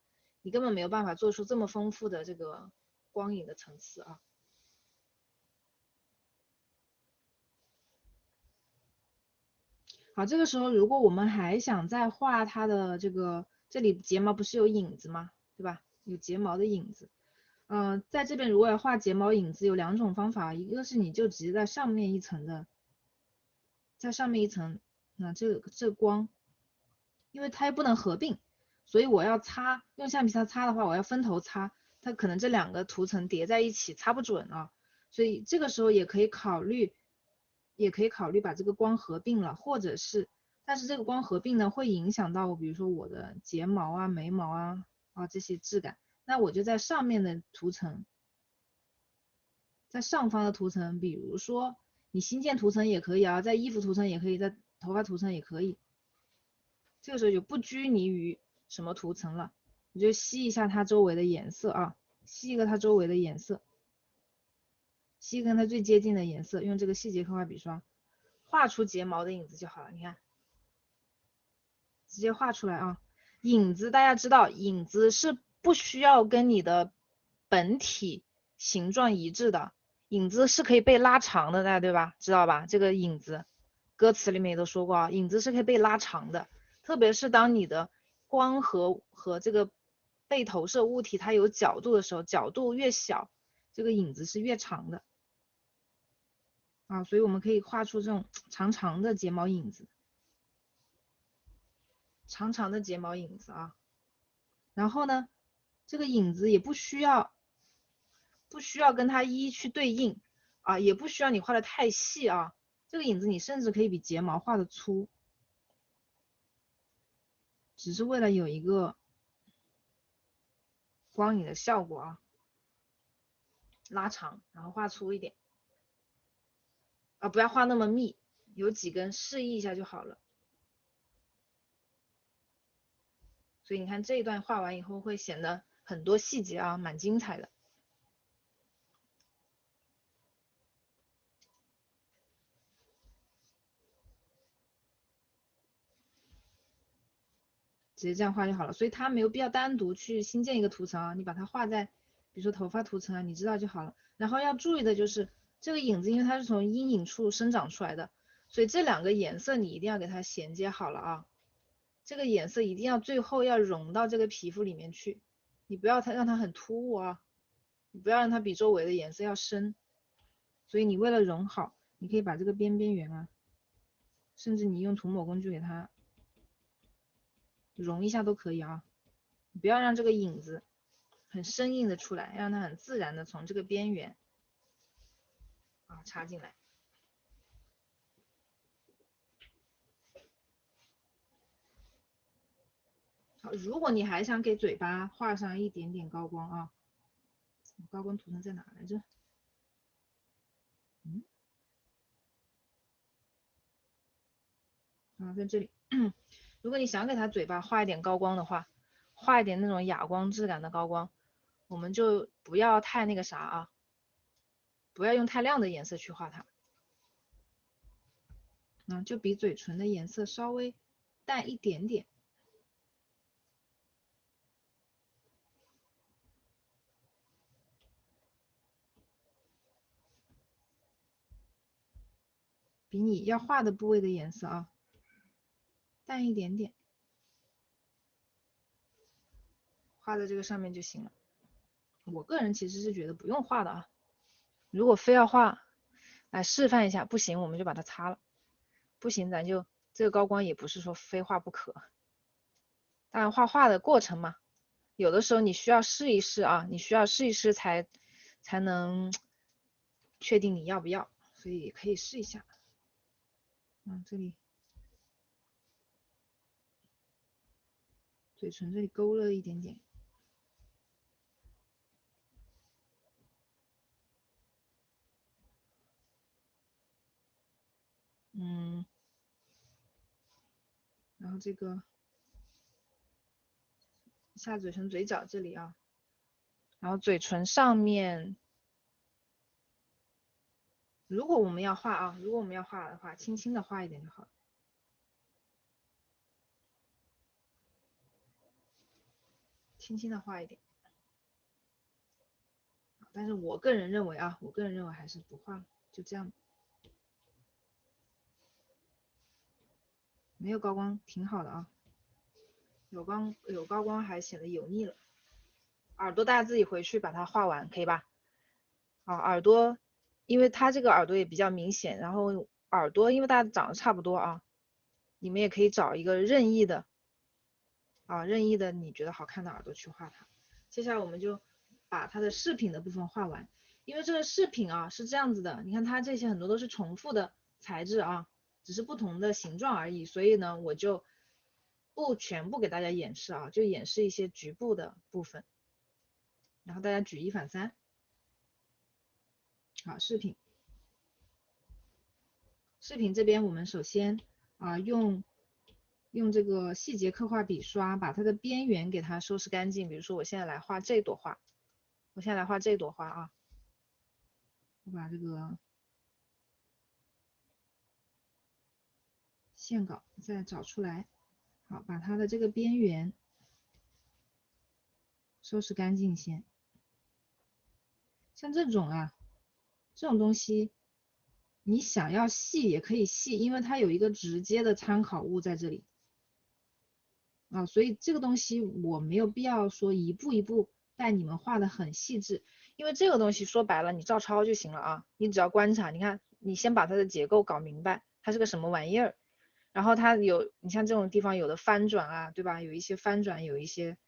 你根本没有办法做出这么丰富的这个光影的层次啊。好，这个时候如果我们还想再画它的这个，这里睫毛不是有影子吗？对吧？有睫毛的影子。在这边如果要画睫毛影子，有2种方法，一个是你就直接在上面一层的，在上面一层，那这光，因为它又不能合并，所以我要擦，用橡皮擦擦的话，我要分头擦，它可能这2个图层叠在一起擦不准啊，所以这个时候也可以考虑，把这个光合并了，或者是，但是这个光合并呢，会影响到比如说我的睫毛啊、眉毛啊这些质感，那我就在上面的图层，在上方的图层，比如说你新建图层也可以啊，在衣服图层也可以，在头发图层也可以。这个时候就不拘泥于什么图层了，你就吸一下它周围的颜色啊，吸一个它周围的颜色，吸跟它最接近的颜色，用这个细节刻画笔刷画出睫毛的影子就好了。你看，直接画出来啊。影子大家知道，影子是不需要跟你的本体形状一致的，影子是可以被拉长的，大家对吧？知道吧？这个影子，歌词里面也都说过啊，影子是可以被拉长的。特别是当你的光和这个被投射物体它有角度的时候，角度越小，这个影子是越长的啊，所以我们可以画出这种长长的睫毛影子，长长的睫毛影子啊。然后呢，这个影子也不需要跟它一一去对应啊，也不需要你画的太细啊。这个影子你甚至可以比睫毛画的粗，只是为了有一个光影的效果啊，拉长，然后画粗一点啊，不要画那么密，有几根示意一下就好了。所以你看这一段画完以后会显得很多细节啊，蛮精彩的。直接这样画就好了。所以它没有必要单独去新建一个图层啊，你把它画在比如说头发图层啊，你知道就好了。然后要注意的就是这个影子，因为它是从阴影处生长出来的，所以这两个颜色你一定要给它衔接好了啊。这个颜色一定要最后要融到这个皮肤里面去，你不要让它很突兀啊，你不要让它比周围的颜色要深。所以你为了融好，你可以把这个边缘啊，甚至你用涂抹工具给它融一下都可以啊。你不要让这个影子很生硬的出来，让它很自然的从这个边缘啊插进来。好，如果你还想给嘴巴画上一点点高光啊，高光图层在哪来着？在这里。如果你想给它嘴巴画一点高光的话，画一点那种哑光质感的高光，我们就不要太那个啥啊，不要用太亮的颜色去画它，就比嘴唇的颜色稍微淡一点点。比你要画的部位的颜色啊淡一点点，画在这个上面就行了。我个人其实是觉得不用画的啊，如果非要画，来示范一下，不行我们就把它擦了，不行咱就这个高光也不是说非画不可。当然画画的过程嘛，有的时候你需要试一试啊，你需要试一试才能确定你要不要，所以可以试一下。这里嘴唇这里勾了一点点。然后这个下嘴唇嘴角这里啊，然后嘴唇上面，如果我们要画的话，轻轻的画一点就好了，轻轻的画一点。但是我个人认为还是不画了，就这样，没有高光挺好的啊，有高光还显得油腻了。耳朵大家自己回去把它画完，可以吧？耳朵，因为它这个耳朵也比较明显，然后耳朵因为大家长得差不多啊，你们也可以找一个任意的你觉得好看的耳朵去画它。接下来我们就把它的饰品的部分画完，因为这个饰品啊是这样子的，你看它这些很多都是重复的材质啊，只是不同的形状而已，所以呢我就不全部给大家演示啊，就演示一些局部的部分，然后大家举一反三。好，饰品这边我们首先用这个细节刻画笔刷把它的边缘给它收拾干净。比如说我现在来画这朵花，啊，我把这个线稿再找出来，好，把它的这个边缘收拾干净先。像这种东西，你想要细也可以细，因为它有一个直接的参考物在这里。所以这个东西我没有必要说一步一步带你们画的很细致，因为这个东西说白了你照抄就行了啊，你只要观察，你看你先把它的结构搞明白，它是个什么玩意儿，然后它你像这种地方有的翻转啊，对吧？有一些翻转，有一些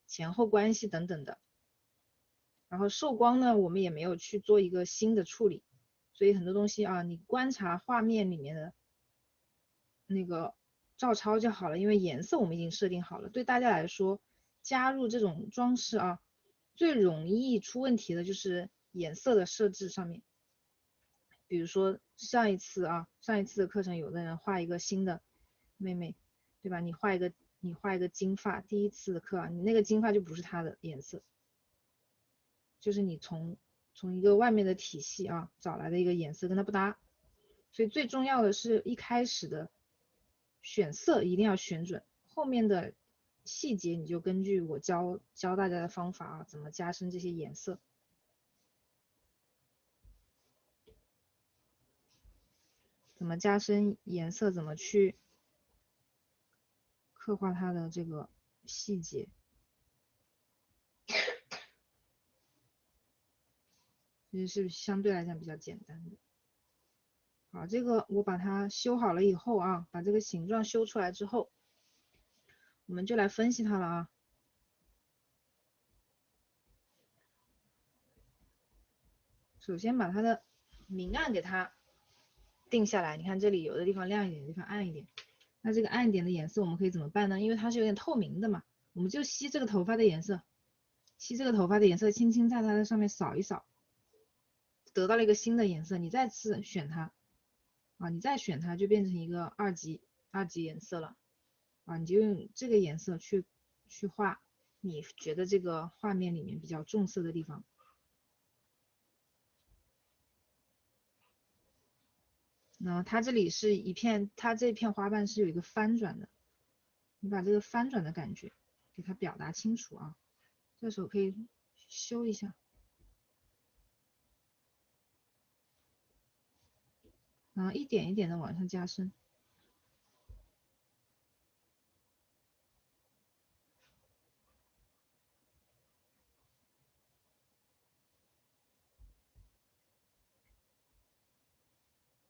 前后关系等等的。然后受光呢，我们也没有去做一个新的处理，所以很多东西啊，你观察画面里面的那个照抄就好了，因为颜色我们已经设定好了。对大家来说，加入这种装饰啊，最容易出问题的就是颜色的设置上面。比如说上一次的课程，有的人画一个新的妹妹，对吧？你画一个金发，第一次的课啊，你那个金发就不是她的颜色，就是你从一个外面的体系啊找来的一个颜色跟它不搭。所以最重要的是一开始的选色一定要选准，后面的细节你就根据我教大家的方法啊，怎么加深这些颜色，怎么加深颜色，怎么去刻画它的这个细节。其实是相对来讲比较简单的。好，这个我把它修好了以后啊，把这个形状修出来之后，我们就来分析它了啊。首先把它的明暗给它定下来，你看这里有的地方亮一点，有的地方暗一点。那这个暗一点的颜色我们可以怎么办呢？因为它是有点透明的嘛，我们就吸这个头发的颜色，吸这个头发的颜色，轻轻在它的上面扫一扫，得到了一个新的颜色，你再次选它啊，你再选它就变成一个二级颜色了啊，你就用这个颜色去画你觉得这个画面里面比较重色的地方。那它这里是一片，它这片花瓣是有一个翻转的，你把这个翻转的感觉给它表达清楚啊。这时候可以修一下，然后一点一点的往上加深。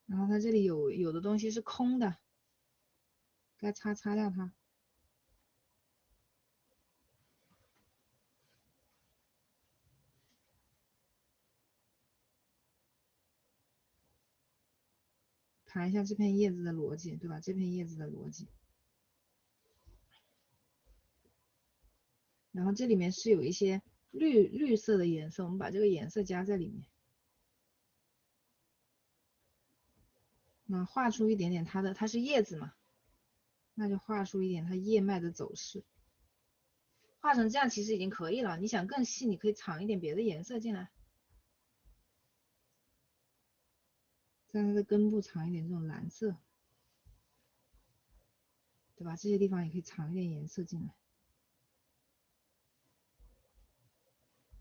然后它这里有的东西是空的，该擦掉它。盘一下这片叶子的逻辑，对吧？这片叶子的逻辑。然后这里面是有一些绿色的颜色，我们把这个颜色加在里面。那画出一点点它是叶子嘛，那就画出一点它叶脉的走势。画成这样其实已经可以了，你想更细，你可以藏一点别的颜色进来，在它的根部藏一点这种蓝色，对吧？这些地方也可以藏一点颜色进来。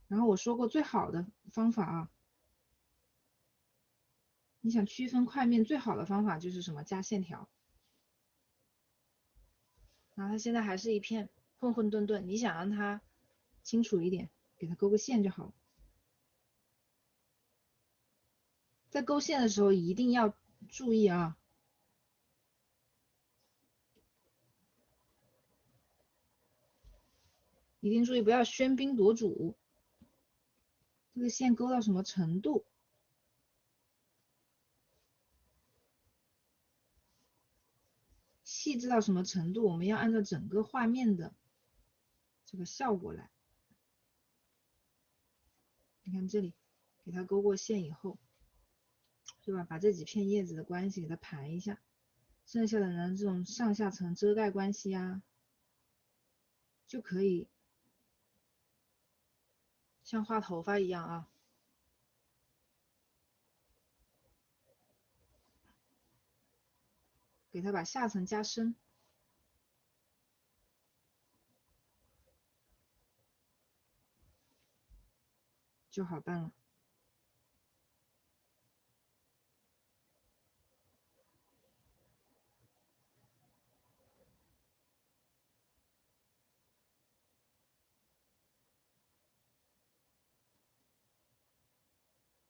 然后我说过最好的方法啊，你想区分块面最好的方法就是什么？加线条。然后它现在还是一片混混沌沌，你想让它清楚一点，给它勾个线就好了。在勾线的时候一定要注意啊，一定注意不要喧宾夺主。这个线勾到什么程度，细致到什么程度，我们要按照整个画面的这个效果来。你看这里，给它勾过线以后，对吧？把这几片叶子的关系给它盘一下，剩下的呢，这种上下层遮盖关系啊，就可以像画头发一样啊，给它把下层加深，就好办了。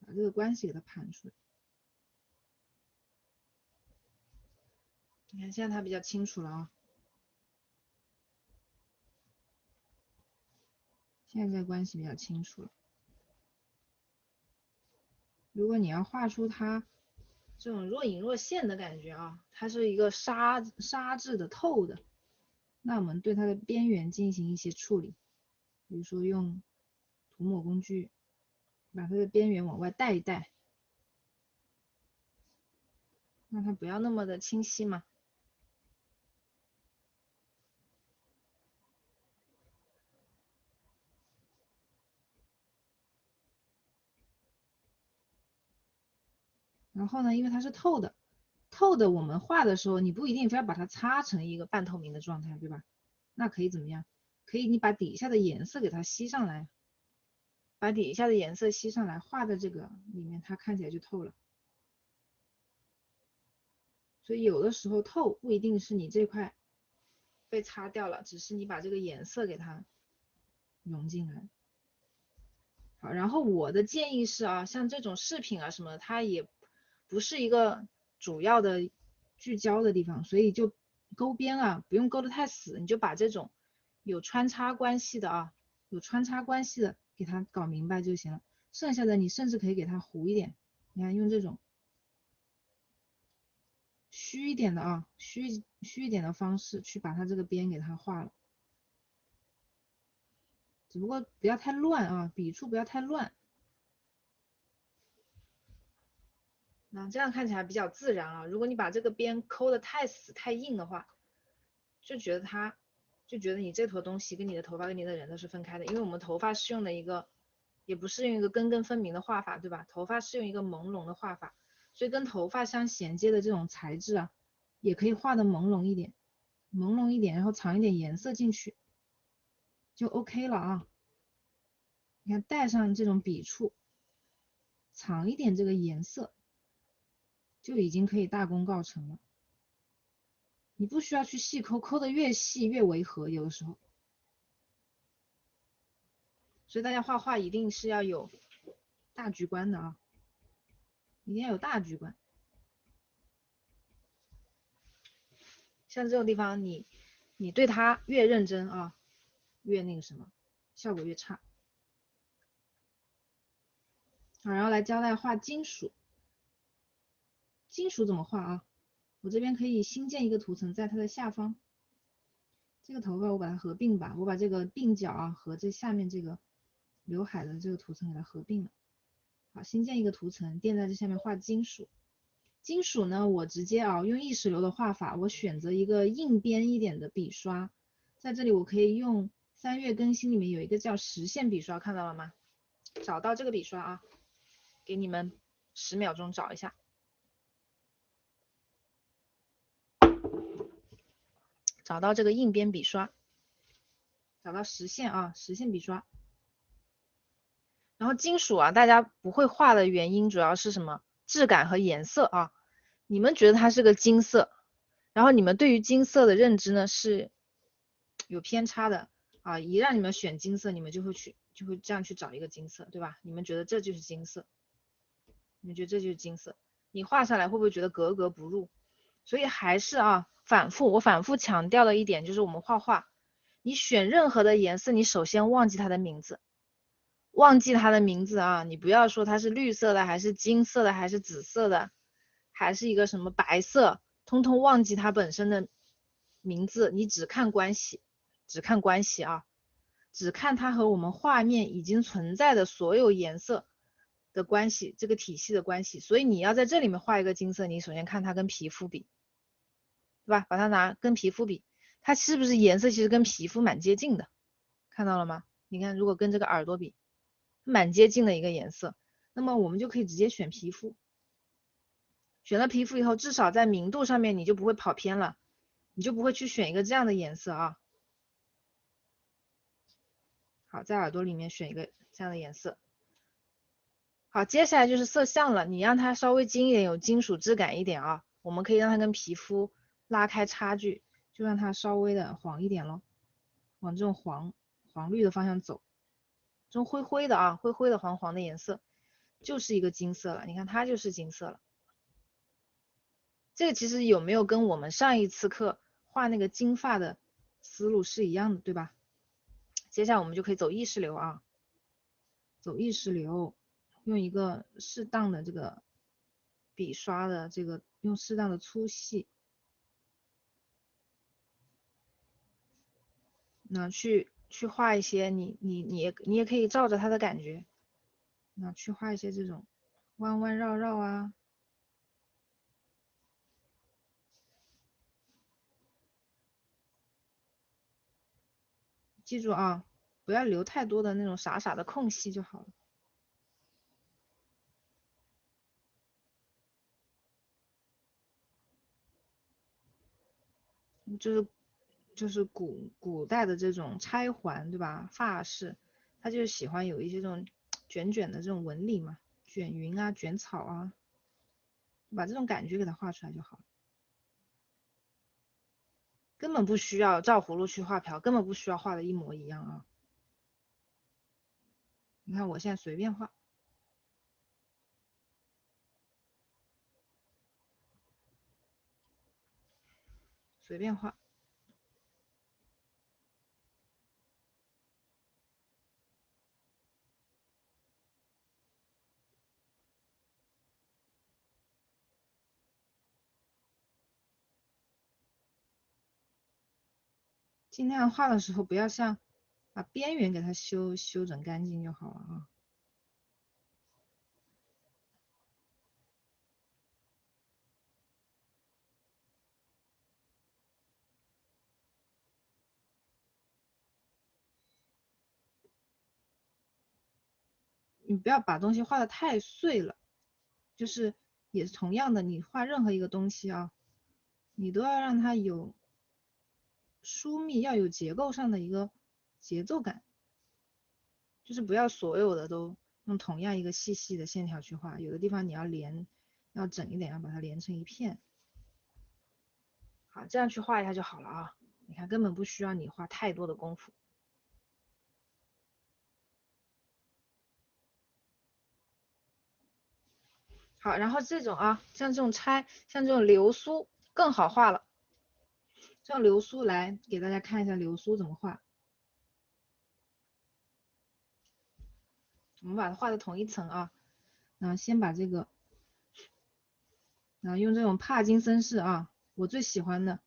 把这个关系给它盘出来。你看现在它比较清楚了啊，现在这个关系比较清楚了。如果你要画出它这种若隐若现的感觉啊，它是一个纱质的透的，那我们对它的边缘进行一些处理，比如说用涂抹工具把它的边缘往外带一带，让它不要那么的清晰嘛。然后呢，因为它是透的我们画的时候，你不一定非要把它擦成一个半透明的状态，对吧？那可以怎么样？可以你把底下的颜色给它吸上来，把底下的颜色吸上来，画在这个里面，它看起来就透了。所以有的时候透不一定是你这块被擦掉了，只是你把这个颜色给它融进来。好，然后我的建议是啊，像这种饰品啊什么的，它也不是一个主要的聚焦的地方，所以就勾边啊，不用勾得太死，你就把这种有穿插关系的啊，有穿插关系的给它搞明白就行了。剩下的你甚至可以给它糊一点，你看用这种虚一点的啊，虚一点的方式去把它这个边给它画了。只不过不要太乱啊，笔触不要太乱。那这样看起来比较自然啊。如果你把这个边抠的太死太硬的话，就觉得你这坨东西跟你的头发跟你的人都是分开的，因为我们头发是用的一个，也不是用一个根根分明的画法，对吧？头发是用一个朦胧的画法，所以跟头发相衔接的这种材质啊，也可以画的朦胧一点，然后藏一点颜色进去，就 OK 了啊。你看带上这种笔触，藏一点这个颜色，就已经可以大功告成了。你不需要去细抠，抠的越细越违和，有的时候。所以大家画画一定是要有大局观的啊，一定要有大局观。像这种地方你对它越认真啊，越那个什么，效果越差。好，然后来教大家画金属。金属怎么画啊？我这边可以新建一个图层，在它的下方。这个头发我把它合并吧，我把这个鬓角啊和这下面这个刘海的这个图层给它合并了。好，新建一个图层，垫在这下面画金属。金属呢，我直接啊用意识流的画法，我选择一个硬边一点的笔刷，在这里我可以用3月更新里面有一个叫实线笔刷，看到了吗？找到这个笔刷啊，给你们10秒钟找一下。找到这个硬边笔刷，找到实线啊，实线笔刷。然后金属啊，大家不会画的原因主要是什么？质感和颜色啊。你们觉得它是个金色，然后你们对于金色的认知呢是有偏差的啊。一让你们选金色，你们就会这样去找一个金色，对吧？你们觉得这就是金色，你们觉得这就是金色，你画下来会不会觉得格格不入？所以还是啊，我反复强调的一点就是我们画画，你选任何的颜色，你首先忘记它的名字。忘记它的名字啊，你不要说它是绿色的，还是金色的，还是紫色的，还是一个什么白色，通通忘记它本身的名字，你只看关系，啊，只看它和我们画面已经存在的所有颜色的关系，这个体系的关系。所以你要在这里面画一个金色，你首先看它跟皮肤比，对吧？把它跟皮肤比，它是不是颜色其实跟皮肤蛮接近的，看到了吗？你看，如果跟这个耳朵比，蛮接近的一个颜色，那么我们就可以直接选皮肤。选了皮肤以后，至少在明度上面你就不会跑偏了，你就不会去选一个这样的颜色啊。好，在耳朵里面选一个这样的颜色。好，接下来就是色相了，你让它稍微金一点，有金属质感一点啊。我们可以让它跟皮肤拉开差距，就让它稍微的黄一点咯，往这种黄绿的方向走，这种灰灰的啊，灰灰的黄黄的颜色，就是一个金色了。你看它就是金色了。这个其实有没有跟我们上一次课画那个金发的思路是一样的，对吧？接下来我们就可以走意识流啊，走意识流，用一个适当的这个笔刷的这个，用适当的粗细，那去画一些你也可以照着它的感觉，那去画一些这种弯弯绕绕啊。记住啊，不要留太多的那种傻傻的空隙就好了。就是就是古代的这种钗环，对吧？发饰，他就喜欢有一些这种卷卷的这种纹理嘛，卷云啊，卷草啊，把这种感觉给它画出来就好了。根本不需要照葫芦去画瓢，根本不需要画的一模一样啊。你看我现在随便画，随便画。尽量画的时候不要像把边缘给它修整干净就好了啊。你不要把东西画的太碎了，就是也是同样的，你画任何一个东西啊，你都要让它有疏密，要有结构上的一个节奏感，就是不要所有的都用同样一个细细的线条去画，有的地方你要连，要整一点，要把它连成一片。好，这样去画一下就好了啊。你看，根本不需要你花太多的功夫。好，然后这种啊，像这种钗，像这种流苏更好画了。这种流苏来给大家看一下流苏怎么画。我们把它画的同一层啊，然后先把这个，然后用这种帕金森式啊，我最喜欢的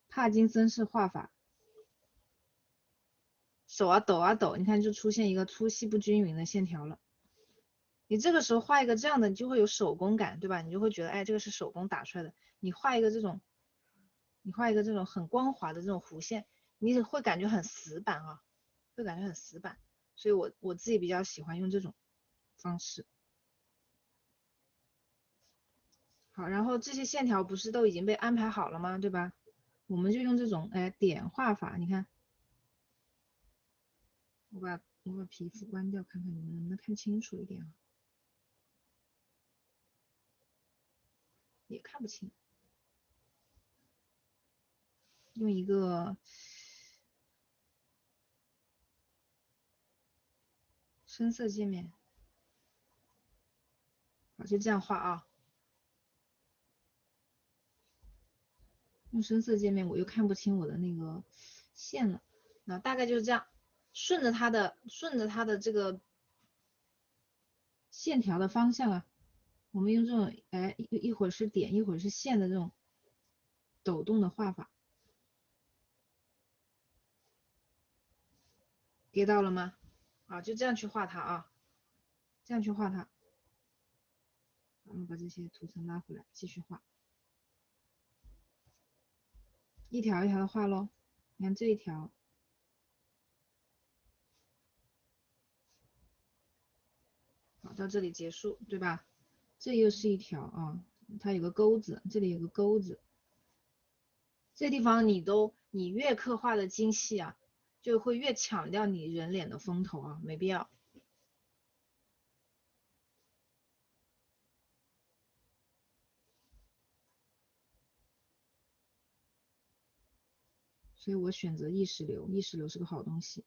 帕金森式画法，手啊抖啊抖，你看就出现一个粗细不均匀的线条了。你这个时候画一个这样的，你就会有手工感，对吧？你就会觉得，哎，这个是手工打出来的。你画一个这种，你画一个这种很光滑的这种弧线，你会感觉很死板啊，会感觉很死板。所以我自己比较喜欢用这种方式。好，然后这些线条不是都已经被安排好了吗？对吧？我们就用这种点画法，你看，我把皮肤关掉，看看你们能不能看清楚一点啊？也看不清。用一个深色界面，好，就这样画啊。用深色界面我又看不清我的那个线了，那大概就是这样，顺着它的这个线条的方向啊，我们用这种一会儿是点一会儿是线的这种抖动的画法，给到了吗？啊，就这样去画它啊，这样去画它。我们把这些图层拉回来，继续画，一条一条的画喽。你看这一条，好，到这里结束，对吧？这又是一条啊，它有个钩子，这里有个钩子，这地方你越刻画的精细啊，就会越强调你人脸的风头啊，没必要。所以我选择意识流，意识流是个好东西。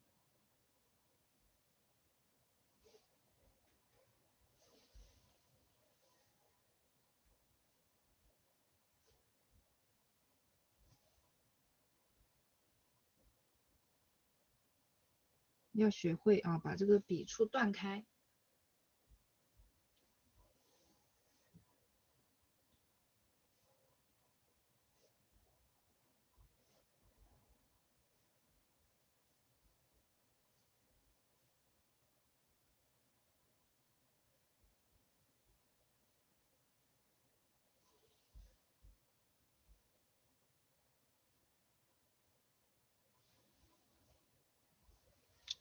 要学会啊，把这个笔触断开。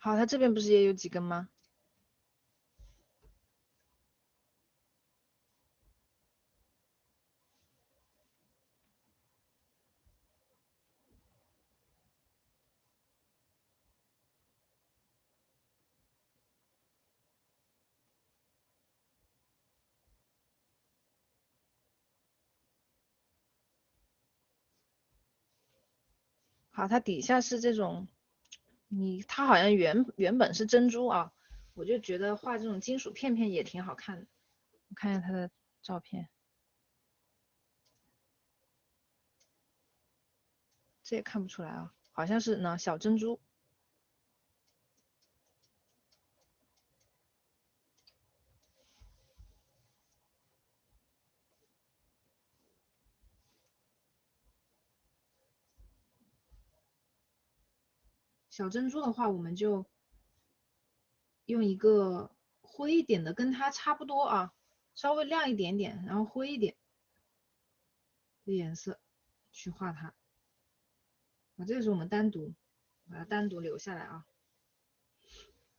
好，它这边不是也有几根吗？好，它底下是这种，它好像原本是珍珠啊，我就觉得画这种金属片片也挺好看的。我看一下它的照片，这也看不出来啊，好像是呢小珍珠。小珍珠的话，我们就用一个灰一点的，跟它差不多啊，稍微亮一点点，然后灰一点的颜色去画它。啊，这个是我们单独把它单独留下来啊，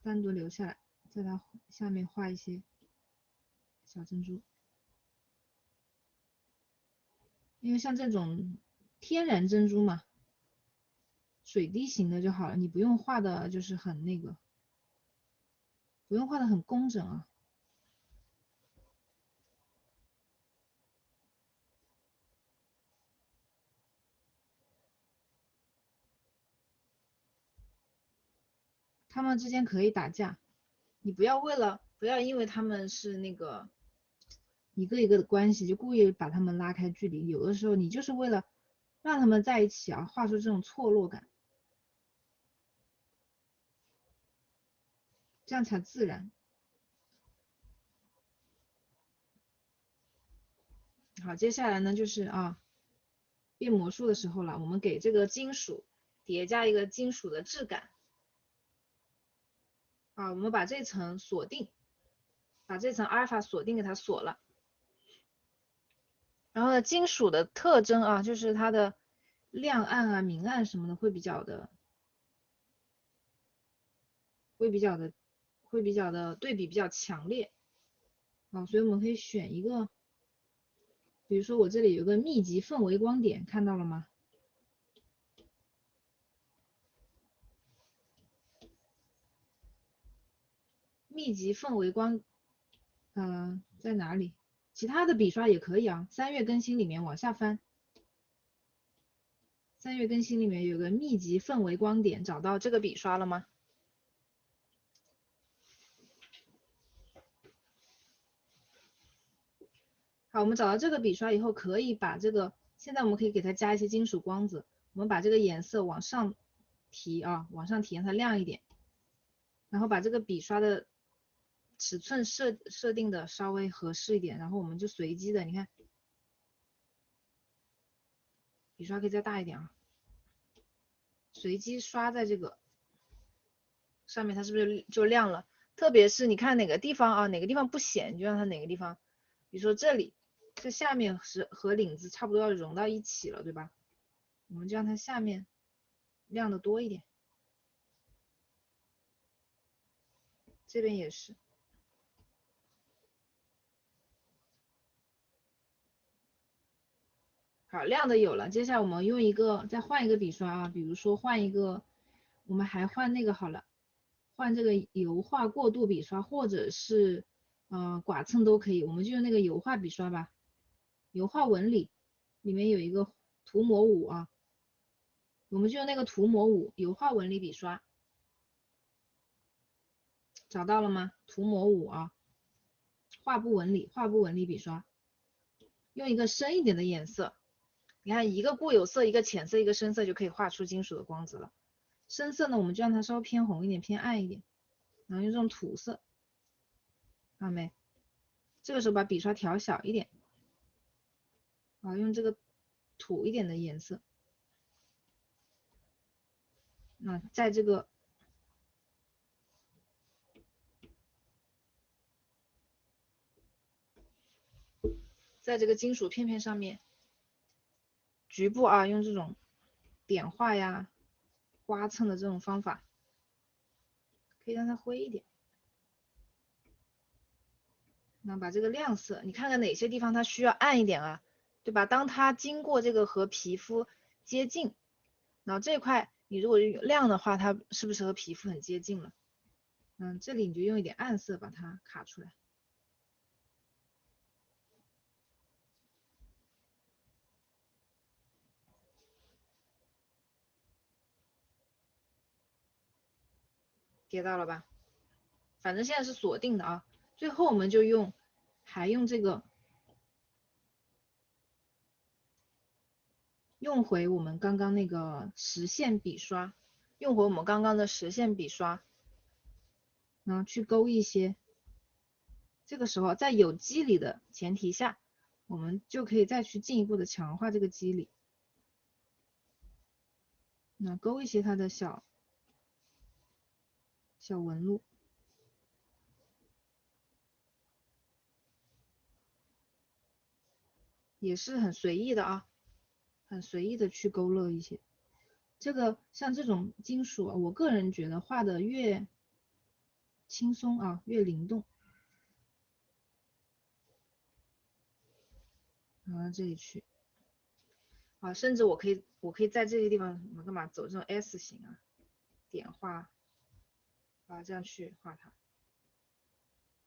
单独留下来，在它下面画一些小珍珠。因为像这种天然珍珠嘛，水滴型的就好了，你不用画的就是很那个，不用画的很工整啊。他们之间可以打架，你不要因为他们是那个一个一个的关系，就故意把他们拉开距离。有的时候你就是为了让他们在一起啊，画出这种错落感，这样才自然。好，接下来呢就是变魔术的时候了，我们给这个金属叠加一个金属的质感。我们把这层锁定，把这层阿尔法锁定给它锁了。然后呢，金属的特征啊，就是它的亮暗啊、明暗什么的会比较的对比比较强烈所以我们可以选一个，比如说我这里有个密集氛围光点，看到了吗？密集氛围光，在哪里？其他的笔刷也可以啊。3月更新里面往下翻，3月更新里面有个密集氛围光点，找到这个笔刷了吗？好，我们找到这个笔刷以后，可以把这个，现在我们可以给它加一些金属光泽，我们把这个颜色往上提往上提，让它亮一点，然后把这个笔刷的尺寸设定的稍微合适一点，然后我们就随机的，你看，笔刷可以再大一点随机刷在这个上面，它是不是就亮了？特别是你看哪个地方哪个地方不显，就让它哪个地方，比如说这里，这下面是和领子差不多要融到一起了，对吧？我们就让它下面亮的多一点，这边也是。好，亮的有了，接下来我们用再换一个笔刷比如说换一个，我们还换那个好了，换这个油画过渡笔刷，或者是剐蹭都可以，我们就用那个油画笔刷吧。油画纹理里面有一个涂抹5我们就用那个涂抹5油画纹理笔刷，找到了吗？涂抹5画布纹理笔刷，用一个深一点的颜色。你看，一个固有色，一个浅色，一个深色，就可以画出金属的光泽了。深色呢，我们就让它稍微偏红一点，偏暗一点，然后用这种土色，看到没？这个时候把笔刷调小一点，用这个土一点的颜色。在这个金属片片上面，局部用这种点画呀、刮蹭的这种方法，可以让它灰一点。那把这个亮色，你看看哪些地方它需要暗一点对吧？当它经过这个和皮肤接近，然后这块你如果亮的话，它是不是和皮肤很接近了？这里你就用一点暗色把它卡出来。get 到了吧？反正现在是锁定的啊。最后我们就还用这个，用回我们刚刚那个实线笔刷，用回我们刚刚的实线笔刷，然后去勾一些。这个时候在有肌理的前提下，我们就可以再去进一步的强化这个肌理。那勾一些它的小纹路，也是很随意的啊，很随意的去勾勒一些。这个像这种金属，我个人觉得画的越轻松啊，越灵动。然后这里去，啊，甚至我可以在这些地方干嘛走这种 S 型啊，点画，啊，这样去画它。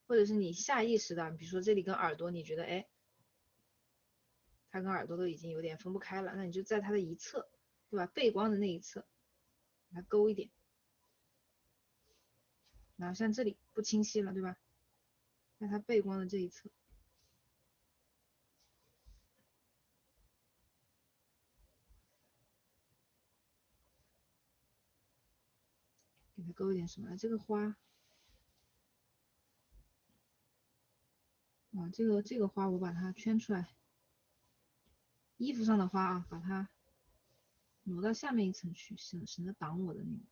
或者是你下意识的，比如说这里跟耳朵，你觉得哎，它跟耳朵都已经有点分不开了，那你就在它的一侧，对吧？背光的那一侧，给它勾一点。然后像这里不清晰了，对吧？在它背光的这一侧，给它勾一点什么？这个花，啊，这个花我把它圈出来，衣服上的花啊，把它挪到下面一层去，省得挡我的那个。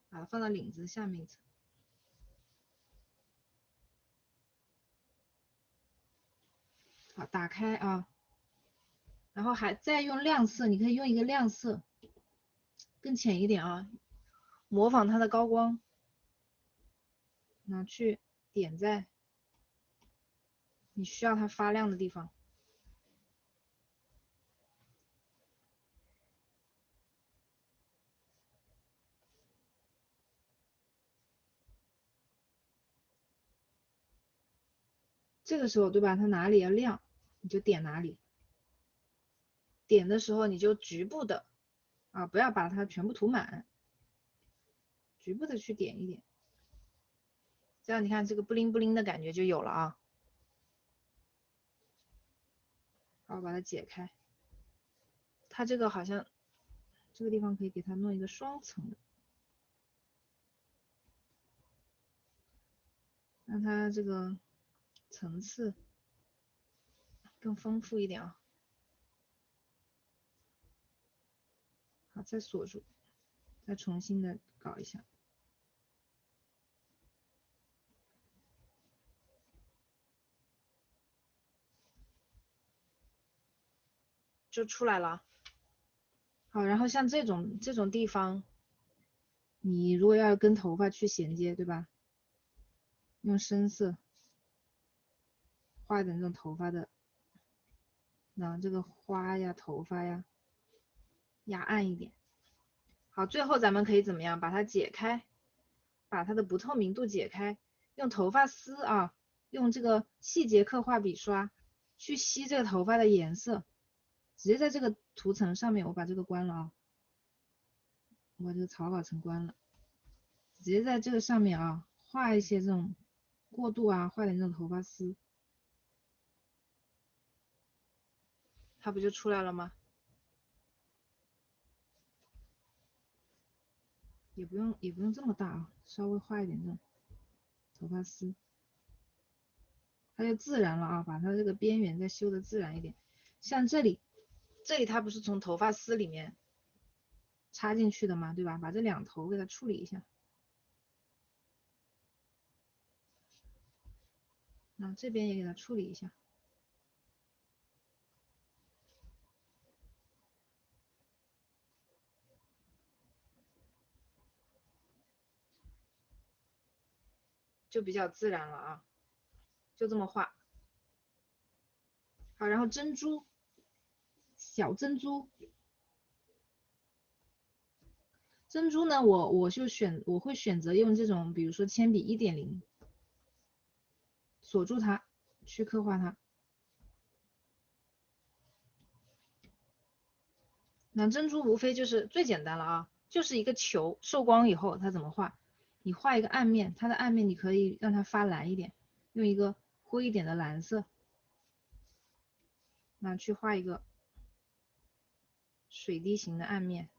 把它放到领子下面一层。好，打开啊，然后还再用亮色，你可以用一个亮色更浅一点啊，模仿它的高光，拿去点在你需要它发亮的地方。这个时候对吧，它哪里要亮，你就点哪里。点的时候你就局部的啊，不要把它全部涂满，局部的去点一点，这样你看这个布灵布灵的感觉就有了啊。好，把它解开。它这个好像这个地方可以给它弄一个双层的，让它这个层次更丰富一点啊。好，再锁住，再重新的搞一下，就出来了。好，然后像这种地方，你如果要跟头发去衔接，对吧？用深色画一点这种头发的，那这个花呀、头发呀，压暗一点。好，最后咱们可以怎么样？把它解开，把它的不透明度解开，用头发丝啊，用这个细节刻画笔刷去吸这个头发的颜色，直接在这个图层上面，我把这个关了啊，我把这个草稿层关了，直接在这个上面啊，画一些这种过渡啊，画点这种头发丝，它不就出来了吗？也不用这么大啊，稍微画一点这种头发丝，它就自然了啊，把它这个边缘再修的自然一点。像这里它不是从头发丝里面插进去的嘛，对吧？把这两头给它处理一下。那这边也给它处理一下，就比较自然了啊，就这么画。好，然后珍珠，小珍珠，珍珠呢，我会选择用这种，比如说铅笔1.0锁住它，去刻画它。那珍珠无非就是最简单了啊，就是一个球受光以后它怎么画？你画一个暗面，它的暗面你可以让它发蓝一点，用一个灰一点的蓝色，那去画一个水滴形的暗面，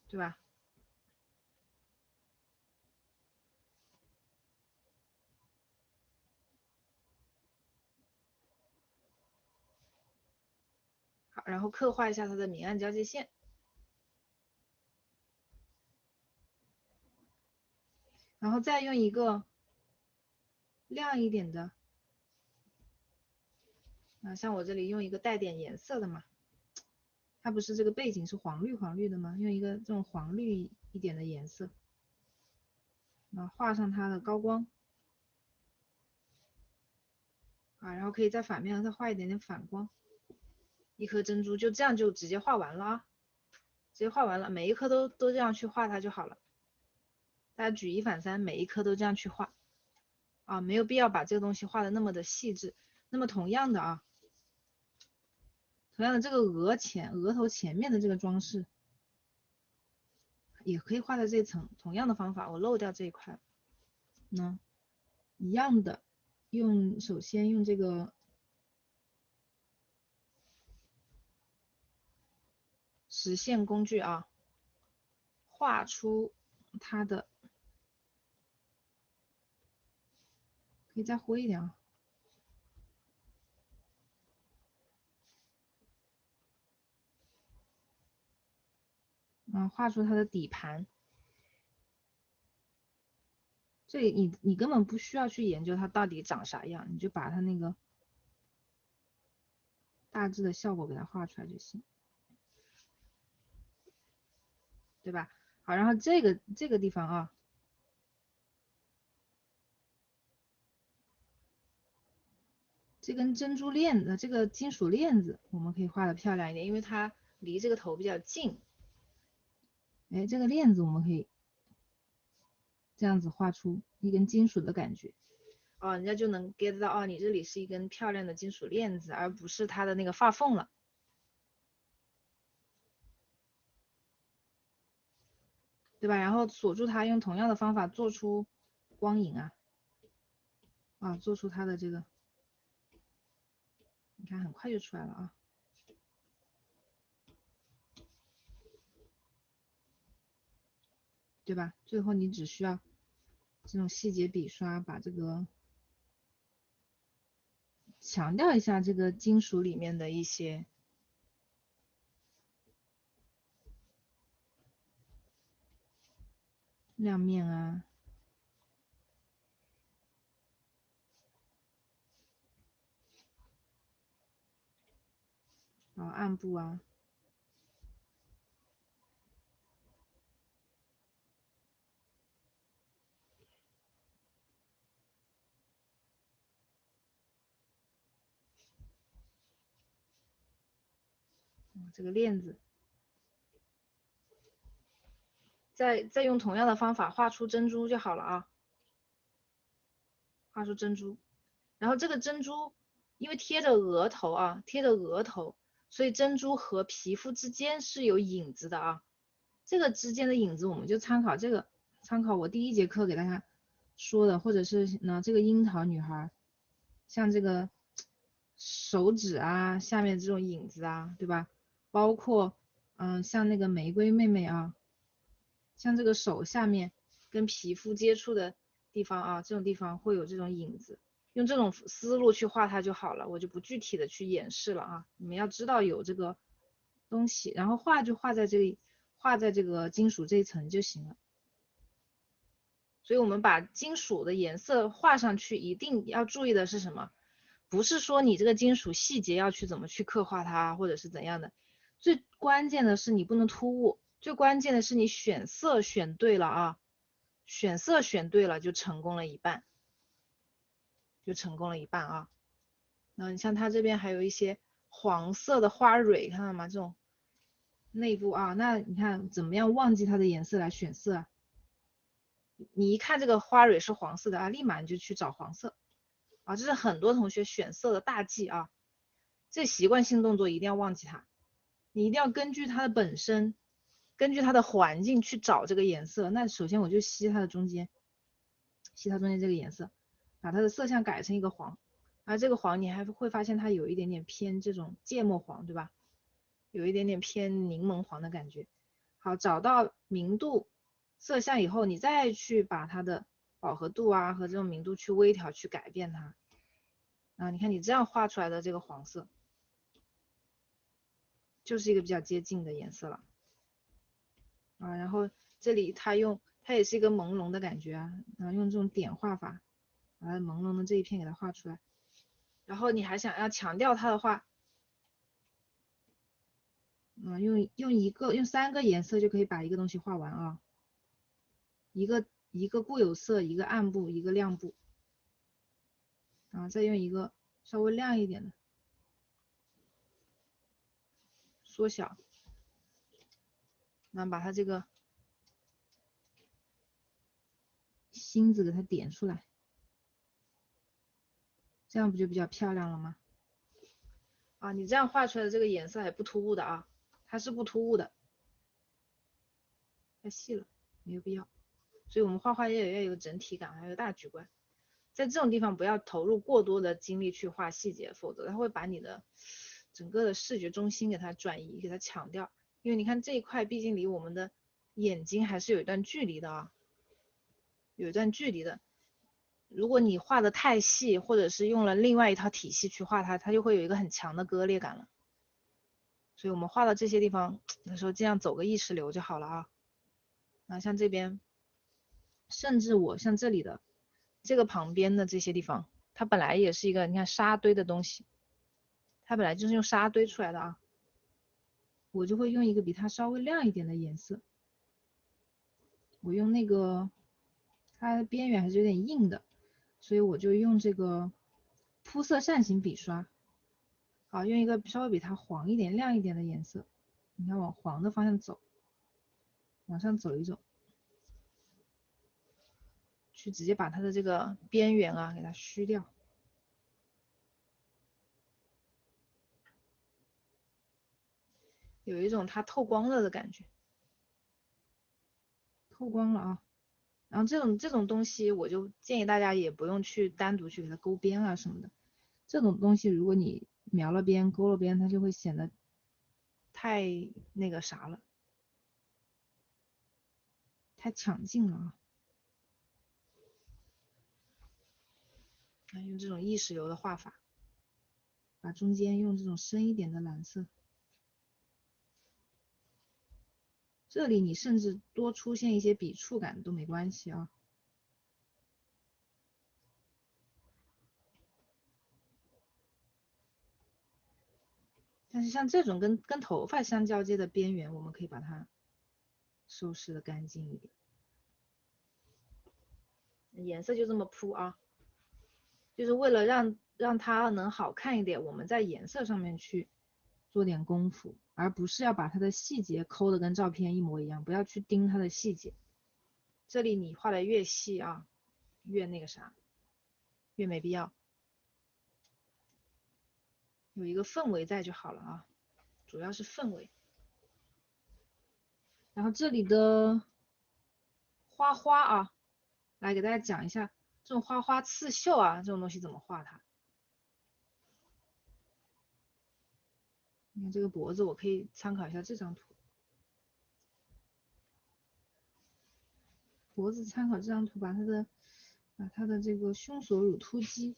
对吧？好，然后刻画一下它的明暗交界线，然后再用一个亮一点的，像我这里用一个带点颜色的嘛，它不是这个背景是黄绿黄绿的吗？用一个这种黄绿一点的颜色，画上它的高光，然后可以在反面再画一点点反光，一颗珍珠就这样就直接画完了啊，直接画完了，每一颗都这样去画它就好了。大家举一反三，每一颗都这样去画啊，没有必要把这个东西画的那么的细致。那么同样的啊，同样的这个额头前面的这个装饰也可以画在这层，同样的方法，我漏掉这一块，一样的，首先用这个实线工具啊，画出它的，可以再灰一点啊。画出它的底盘，这里你根本不需要去研究它到底长啥样，你就把它那个大致的效果给它画出来就行，对吧？好，然后这个地方啊，这根珍珠链的这个金属链子，我们可以画的漂亮一点，因为它离这个头比较近。哎，这个链子我们可以这样子画出一根金属的感觉。哦，人家就能 get 到哦，你这里是一根漂亮的金属链子，而不是它的那个发缝了，对吧？然后锁住它，用同样的方法做出光影啊，做出它的这个，你看很快就出来了啊，对吧？最后你只需要这种细节笔刷把这个强调一下这个金属里面的一些亮面啊，然后暗部啊，这个链子，再用同样的方法画出珍珠就好了啊，画出珍珠。然后这个珍珠因为贴着额头啊，贴着额头，所以珍珠和皮肤之间是有影子的啊。这个之间的影子我们就参考这个，参考我第一节课给大家说的，或者是呢这个樱桃女孩，像这个手指啊下面这种影子啊，对吧？包括像那个玫瑰妹妹啊，像这个手下面跟皮肤接触的地方啊，这种地方会有这种影子。用这种思路去画它就好了，我就不具体的去演示了啊。你们要知道有这个东西，然后画就画在这里，画在这个金属这一层就行了。所以我们把金属的颜色画上去，一定要注意的是什么？不是说你这个金属细节要去怎么去刻画它，或者是怎样的，最关键的是你不能突兀，最关键的是你选色选对了啊，选色选对了就成功了一半，就成功了一半啊。你像它这边还有一些黄色的花蕊，看到吗？这种内部啊，那你看怎么样忘记它的颜色来选色啊？你一看这个花蕊是黄色的啊，立马你就去找黄色啊，这是很多同学选色的大忌啊。这习惯性动作一定要忘记它，你一定要根据它的本身，根据它的环境去找这个颜色。那首先我就吸它的中间，吸它中间这个颜色，把它的色相改成一个黄，而这个黄你还会发现它有一点点偏这种芥末黄，对吧？有一点点偏柠檬黄的感觉。好，找到明度色相以后，你再去把它的饱和度啊和这种明度去微调，去改变它。啊，你看你这样画出来的这个黄色，就是一个比较接近的颜色了。啊，然后这里它也是一个朦胧的感觉啊，然后用这种点画法，把它朦胧的这一片给它画出来。然后你还想要强调它的话，用3个颜色就可以把一个东西画完啊，一个固有色，一个暗部，一个亮部，然后再用一个稍微亮一点的缩小，然后把它这个星子给它点出来，这样不就比较漂亮了吗？啊，你这样画出来的这个颜色还不突兀的啊，它是不突兀的，太细了，没有必要。所以我们画画要有整体感，还有大局观。在这种地方不要投入过多的精力去画细节，否则它会把你的整个的视觉中心给它转移，给它抢掉。因为你看这一块毕竟离我们的眼睛还是有一段距离的啊，有一段距离的。如果你画的太细，或者是用了另外一套体系去画它，它就会有一个很强的割裂感了。所以我们画到这些地方的时候，尽量走个意识流就好了啊。那像这边，甚至我像这里的这个旁边的这些地方，它本来也是一个你看沙堆的东西，它本来就是用沙堆出来的啊。我就会用一个比它稍微亮一点的颜色，我用那个它的边缘还是有点硬的，所以我就用这个铺色扇形笔刷。好，用一个稍微比它黄一点、亮一点的颜色，你看往黄的方向走，往上走一走，去直接把它的这个边缘啊给它虚掉，有一种它透光了的感觉，透光了啊。然后这种东西，我就建议大家也不用去单独去给它勾边啊什么的。这种东西如果你描了边、勾了边，它就会显得太那个啥了，太抢镜了啊。用这种意识流的画法，把中间用这种深一点的蓝色，这里你甚至多出现一些笔触感都没关系啊。但是像这种跟头发相交接的边缘，我们可以把它收拾的干净一点。颜色就这么铺啊，就是为了让它能好看一点，我们在颜色上面去做点功夫，而不是要把它的细节抠的跟照片一模一样，不要去盯它的细节。这里你画的越细啊，越那个啥，越没必要。有一个氛围在就好了啊，主要是氛围。然后这里的花花啊，来给大家讲一下这种花花刺绣啊，这种东西怎么画它。你看这个脖子，我可以参考一下这张图。脖子参考这张图，把它的这个胸锁乳突肌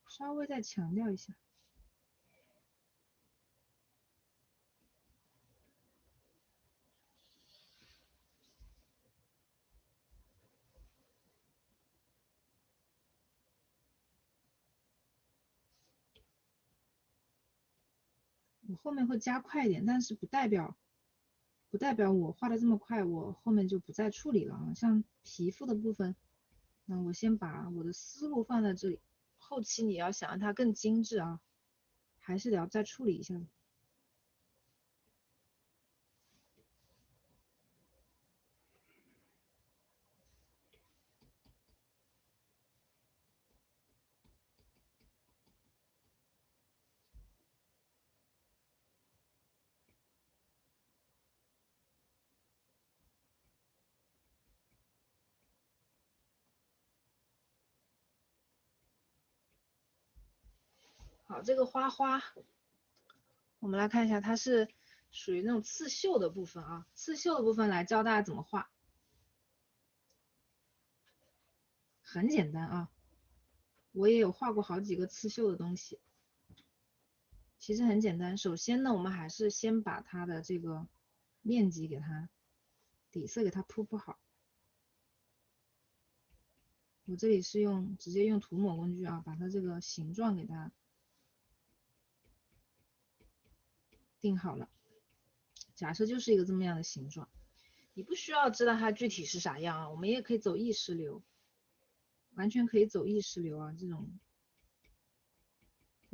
稍微再强调一下。我后面会加快一点，但是不代表我画的这么快，我后面就不再处理了啊。像皮肤的部分，那我先把我的思路放在这里，后期你要想让它更精致啊，还是得要再处理一下的。好，这个花花，我们来看一下，它是属于那种刺绣的部分啊。刺绣的部分来教大家怎么画，很简单啊。我也有画过好几个刺绣的东西，其实很简单。首先呢，我们还是先把它的这个面积给它底色给它铺好。我这里是直接用涂抹工具啊，把它这个形状给它定好了。假设就是一个这么样的形状，你不需要知道它具体是啥样啊，我们也可以走意识流，完全可以走意识流啊，这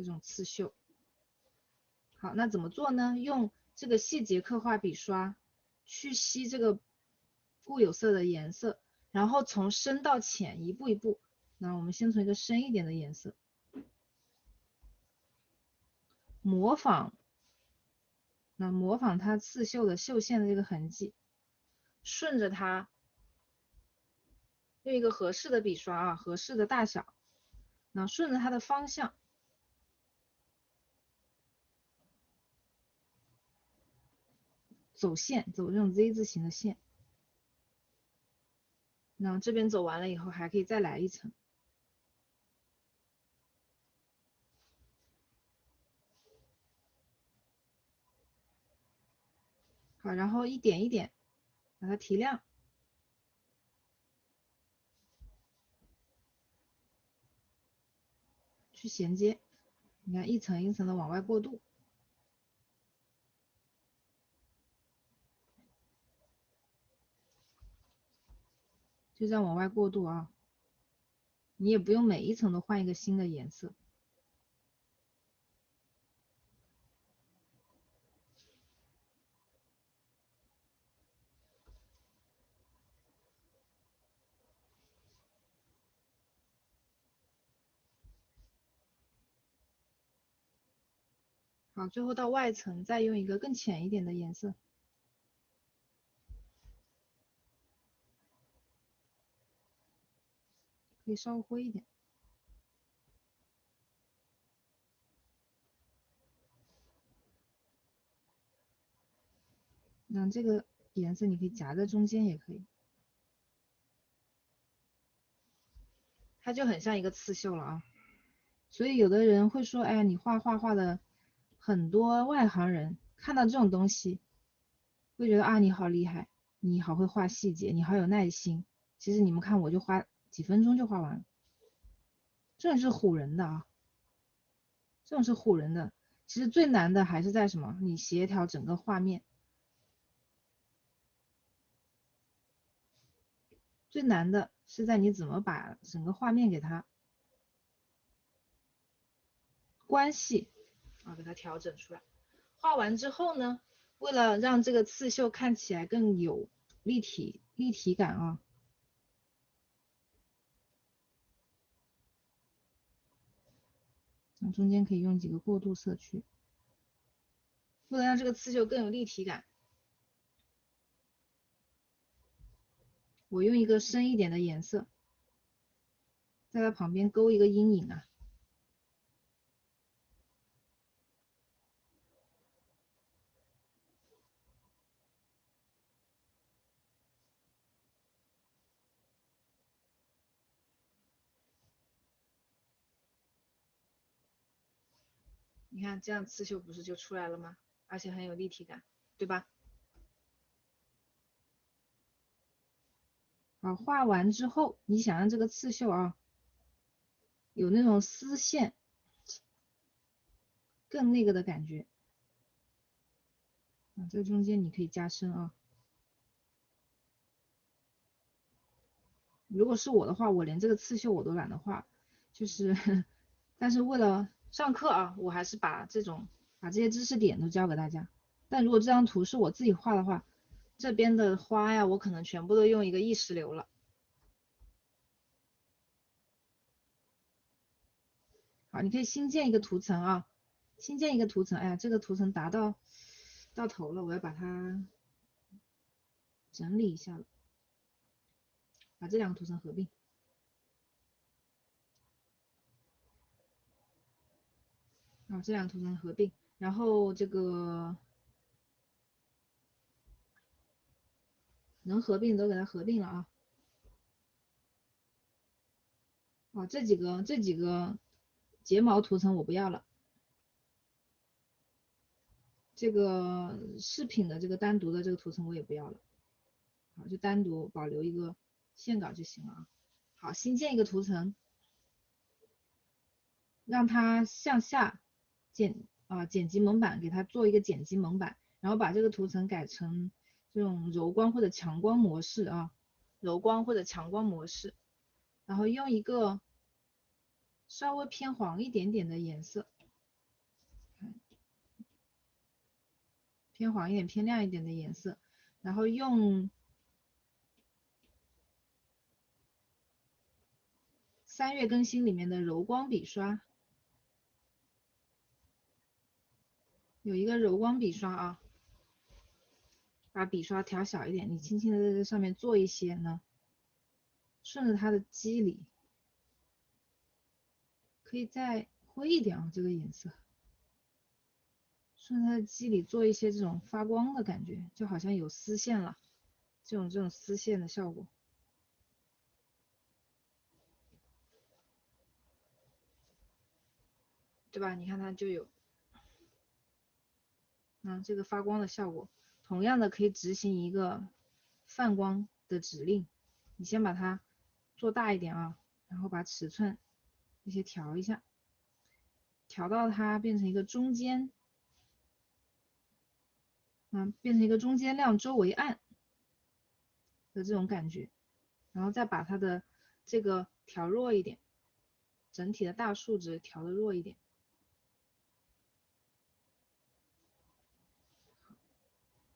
种刺绣。好，那怎么做呢？用这个细节刻画笔刷去吸这个固有色的颜色，然后从深到浅一步一步。那我们先从一个深一点的颜色模仿，模仿它刺绣的绣线的这个痕迹，顺着它用一个合适的笔刷啊，合适的大小，那顺着它的方向走线，走这种 Z 字形的线。那这边走完了以后，还可以再来一层。好，然后一点一点把它提亮，去衔接。你看一层一层的往外过渡，就这样往外过渡啊。你也不用每一层都换一个新的颜色。好，最后到外层再用一个更浅一点的颜色，可以稍微灰一点。那这个颜色你可以夹在中间也可以，它就很像一个刺绣了啊。所以有的人会说，哎，你画的很多外行人看到这种东西，会觉得啊，你好厉害，你好会画细节，你好有耐心。其实你们看，我就花几分钟就画完了，这种是唬人的啊，这种是唬人的。其实最难的还是在什么？你协调整个画面，最难的是在你怎么把整个画面给它关系啊，给它调整出来。画完之后呢，为了让这个刺绣看起来更有立体感啊，那中间可以用几个过渡色区，为了让这个刺绣更有立体感，我用一个深一点的颜色，在它旁边勾一个阴影啊。你看这样刺绣不是就出来了吗？而且很有立体感，对吧？好，画完之后，你想让这个刺绣啊有那种丝线更那个的感觉啊，这中间你可以加深啊。如果是我的话，我连这个刺绣我都懒得画，就是但是为了上课啊，我还是把这些知识点都教给大家。但如果这张图是我自己画的话，这边的花呀，我可能全部都用一个意识流了。好，你可以新建一个图层啊，新建一个图层。哎呀，这个图层到头了，我要把它整理一下了，把这两个图层合并。好，这两个图层合并，然后这个能合并都给它合并了啊。啊，这几个睫毛图层我不要了，这个饰品的这个单独的这个图层我也不要了，好，就单独保留一个线稿就行了啊。好，新建一个图层，让它向下剪辑蒙版，给它做一个剪辑蒙版，然后把这个图层改成这种柔光或者强光模式啊，柔光或者强光模式，然后用一个稍微偏黄一点点的颜色，偏黄一点、偏亮一点的颜色，然后用3月更新里面的柔光笔刷，有一个柔光笔刷啊，把笔刷调小一点，你轻轻的在这上面做一些呢，顺着它的肌理，可以再灰一点啊，这个颜色，顺着它的肌理做一些这种发光的感觉，就好像有丝线了，这种丝线的效果，对吧？你看它就有，这个发光的效果。同样的可以执行一个泛光的指令，你先把它做大一点啊，然后把尺寸这些调一下，调到它变成一个中间，变成一个中间亮周围暗的这种感觉，然后再把它的这个调弱一点，整体的大数值调的弱一点，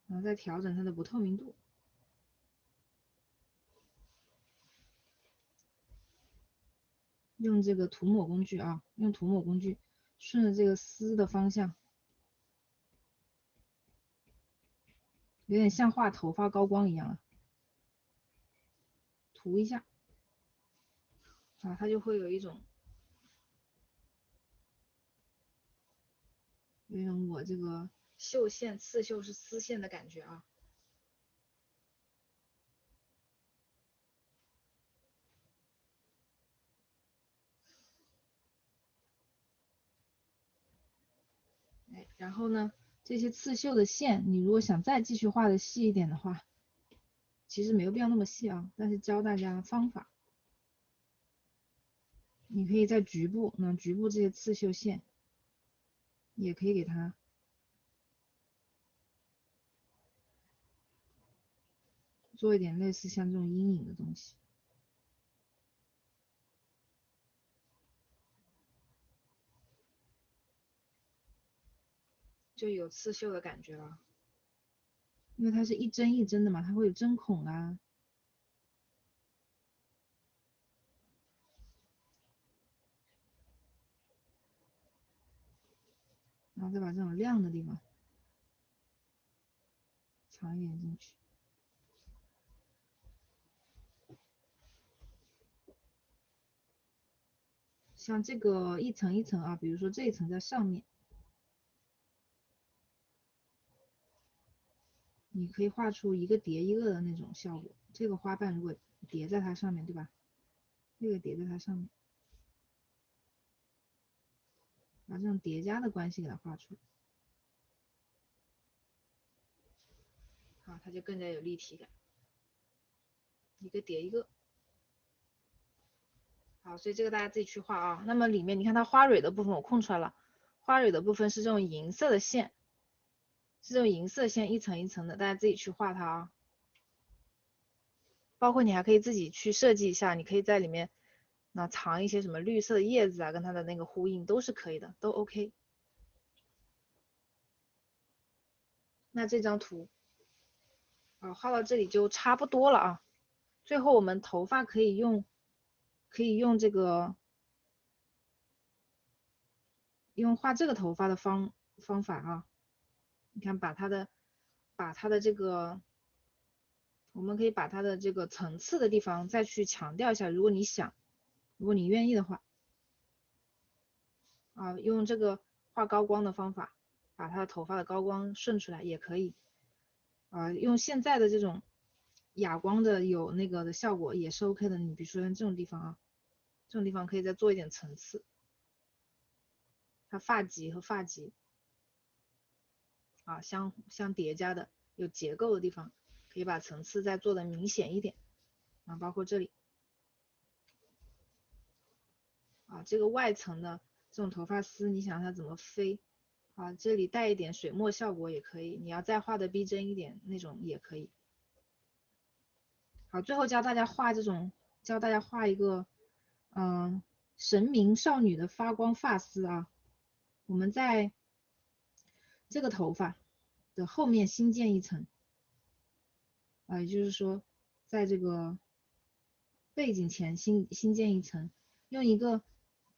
然后再调整它的不透明度。用这个涂抹工具啊，用涂抹工具顺着这个丝的方向，有点像画头发高光一样啊，涂一下啊，它就会有一种我这个绣线刺绣是丝线的感觉啊。然后呢，这些刺绣的线，你如果想再继续画的细一点的话，其实没有必要那么细啊，但是教大家方法。你可以在局部，局部这些刺绣线，也可以给它做一点类似像这种阴影的东西，就有刺绣的感觉了。因为它是一针一针的嘛，它会有针孔啊。然后再把这种亮的地方藏一点进去。像这个一层一层啊，比如说这一层在上面，你可以画出一个叠一个的那种效果。这个花瓣如果叠在它上面，对吧？这个叠在它上面，把这种叠加的关系给它画出来，好，它就更加有立体感。一个叠一个，好，所以这个大家自己去画啊。那么里面你看它花蕊的部分我空出来了，花蕊的部分是这种银色的线，是这种银色线一层一层的，大家自己去画它啊。包括你还可以自己去设计一下，你可以在里面藏一些什么绿色的叶子啊，跟它的那个呼应都是可以的，都 OK。那这张图画到这里就差不多了啊。最后我们头发可以用这个用画这个头发的方法啊。你看把它的这个，我们可以把它的这个层次的地方再去强调一下，如果你愿意的话用这个画高光的方法，把它的头发的高光顺出来也可以。用现在的这种哑光的有那个的效果也是 OK 的。你比如说像这种地方啊，这种地方可以再做一点层次，它发髻和发髻啊相叠加的有结构的地方，可以把层次再做的明显一点啊，包括这里啊，这个外层的这种头发丝，你想它怎么飞啊？这里带一点水墨效果也可以，你要再画的逼真一点那种也可以。好，最后教大家画一个神明少女的发光发丝啊。我们在这个头发的后面新建一层，也就是说在这个背景前新建一层，用一个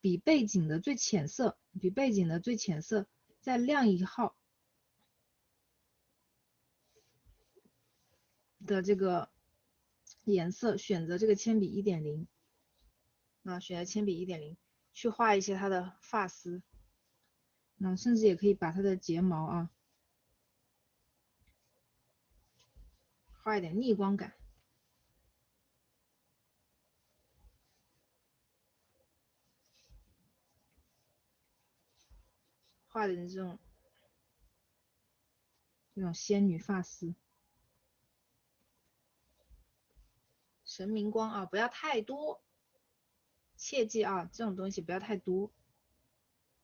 比背景的最浅色再亮1号的这个颜色，选择这个铅笔 1.0 啊，选择铅笔 1.0去画一些它的发丝，甚至也可以把它的睫毛啊画一点逆光感，画的这种仙女发丝，神明光啊，不要太多，切记啊，这种东西不要太多，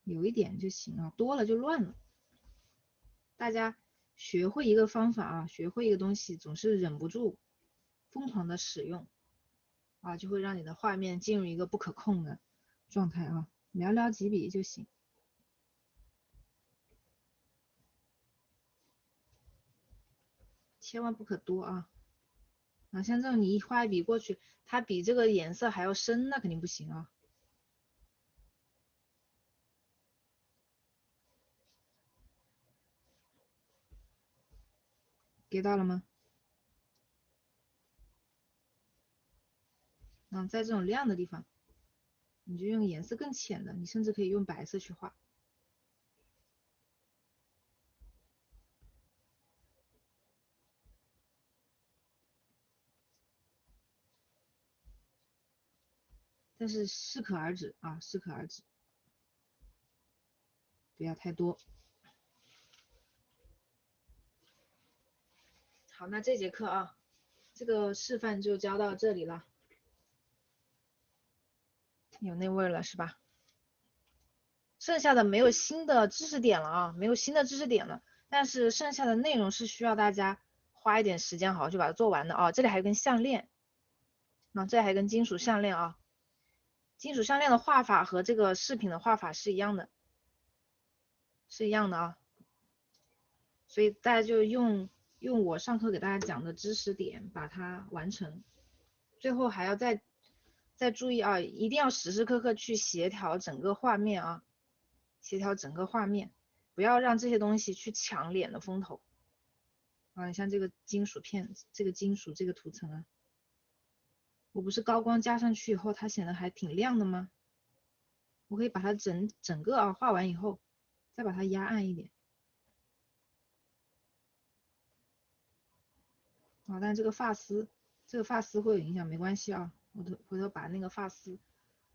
有一点就行啊，多了就乱了。大家学会一个方法啊，学会一个东西，总是忍不住疯狂的使用啊，就会让你的画面进入一个不可控的状态啊，寥寥几笔就行，千万不可多啊。像这种你一画一笔过去，它比这个颜色还要深，那肯定不行啊。给到了吗？在这种亮的地方，你就用颜色更浅的，你甚至可以用白色去画。但是适可而止啊，适可而止，不要太多。好，那这节课啊，这个示范就教到这里了，有那味了是吧？剩下的没有新的知识点了啊，没有新的知识点了，但是剩下的内容是需要大家花一点时间好好去把它做完的啊。这里还有根项链，这里还有根金属项链啊，金属项链的画法和这个饰品的画法是一样的，啊。所以大家就用我上课给大家讲的知识点把它完成，最后还要再注意啊，一定要时时刻刻去协调整个画面啊，协调整个画面，不要让这些东西去抢脸的风头啊。你像这个金属片，这个金属这个涂层啊，我不是高光加上去以后，它显得还挺亮的吗？我可以把它整个啊画完以后，再把它压暗一点啊。但这个发丝会有影响，没关系啊，我回头把那个发丝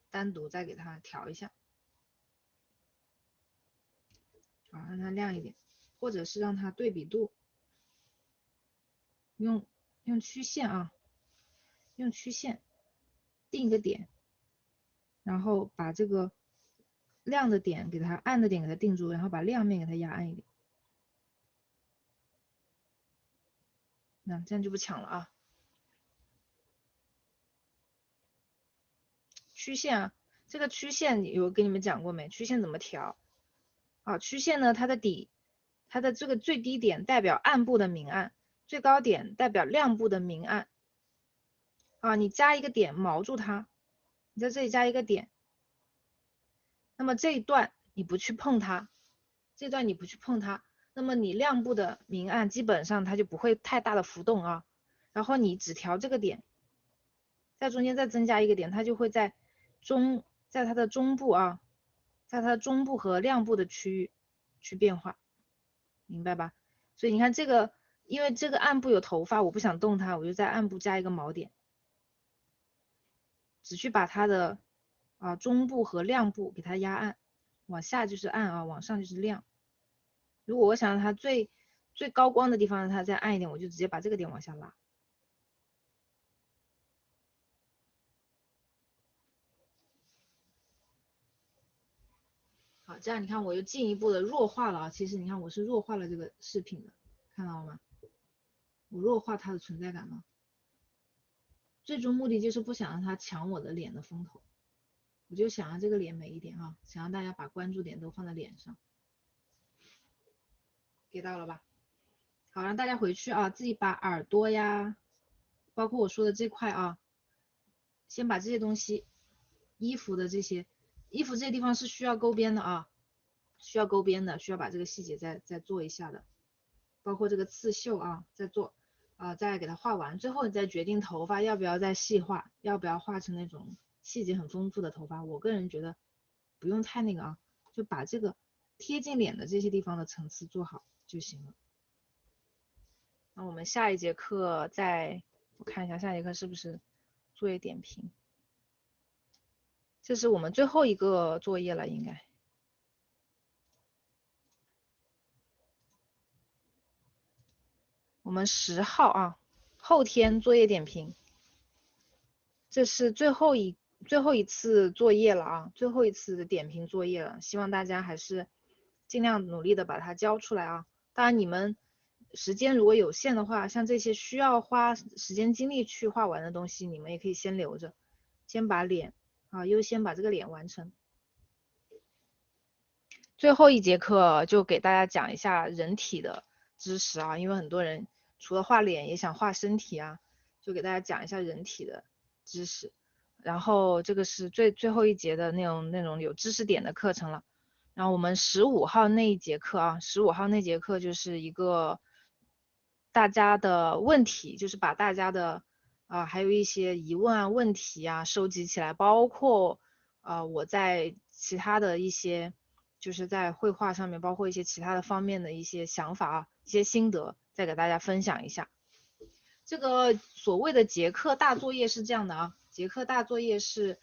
单独再给它调一下啊，让它亮一点，或者是让它对比度用曲线啊，用曲线定一个点，然后把这个亮的点给它暗的点给它定住，然后把亮面给它压暗一点，这样就不抢了啊。曲线啊，这个曲线有跟你们讲过没？曲线怎么调？曲线呢，它的这个最低点代表暗部的明暗，最高点代表亮部的明暗。你加一个点锚住它，你在这里加一个点，那么这一段你不去碰它，那么你亮部的明暗基本上它就不会太大的浮动啊。然后你只调这个点，在中间再增加一个点，它就会在它的中部啊，在它中部和亮部的区域去变化，明白吧？所以你看这个，因为这个暗部有头发，我不想动它，我就在暗部加一个锚点，只去把它的中部和亮部给它压暗，往下就是暗啊，往上就是亮。如果我想让它最高光的地方让它再暗一点，我就直接把这个点往下拉。好，这样你看我又进一步的弱化了啊。其实你看我是弱化了这个饰品的，看到了吗？我弱化它的存在感了。最终目的就是不想让它抢我的脸的风头，我就想让这个脸美一点啊，想让大家把关注点都放在脸上，给到了吧？好，让大家回去啊，自己把耳朵呀，包括我说的这块啊，先把这些东西，衣服的这些，衣服这些地方是需要勾边的啊，需要勾边的，需要把这个细节再做一下的，包括这个刺绣啊，再做再给它画完，最后你再决定头发要不要再细化，要不要画成那种细节很丰富的头发。我个人觉得不用太那个啊，就把这个贴近脸的这些地方的层次做好就行了。那我们下一节课我看一下下一节课是不是作业点评，这是我们最后一个作业了，应该。我们10号啊，后天作业点评，这是最后一次作业了啊，最后一次点评作业了，希望大家还是尽量努力的把它交出来啊。当然你们时间如果有限的话，像这些需要花时间精力去画完的东西，你们也可以先留着，先把脸优先把这个脸完成。最后一节课就给大家讲一下人体的知识啊，因为很多人除了画脸也想画身体啊，就给大家讲一下人体的知识。然后这个是最后一节的那种有知识点的课程了。然后我们15号那一节课啊，15号那节课就是一个大家的问题，就是把大家的还有一些疑问啊问题啊收集起来，包括我在其他的一些就是在绘画上面，包括一些其他的方面的一些想法啊，一些心得，再给大家分享一下。这个所谓的结课大作业是这样的啊，结课大作业是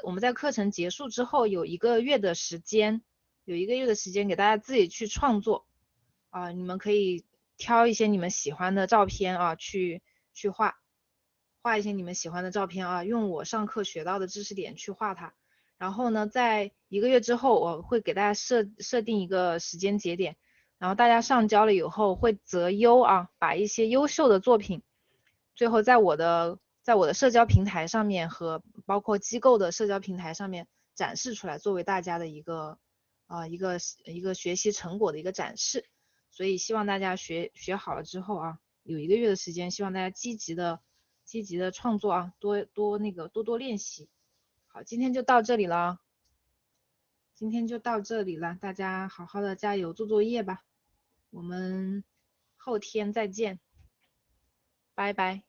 我们在课程结束之后有1个月的时间，给大家自己去创作你们可以挑一些你们喜欢的照片啊去画一些你们喜欢的照片啊，用我上课学到的知识点去画它。然后呢，在1个月之后，我会给大家设定一个时间节点，然后大家上交了以后会择优把一些优秀的作品，最后在我的社交平台上面和包括机构的社交平台上面展示出来，作为大家的一个学习成果的一个展示。所以希望大家学好了之后有1个月的时间，希望大家积极的创作多多练习。好，今天就到这里了，大家好好的加油做作业吧，我们后天再见，拜拜。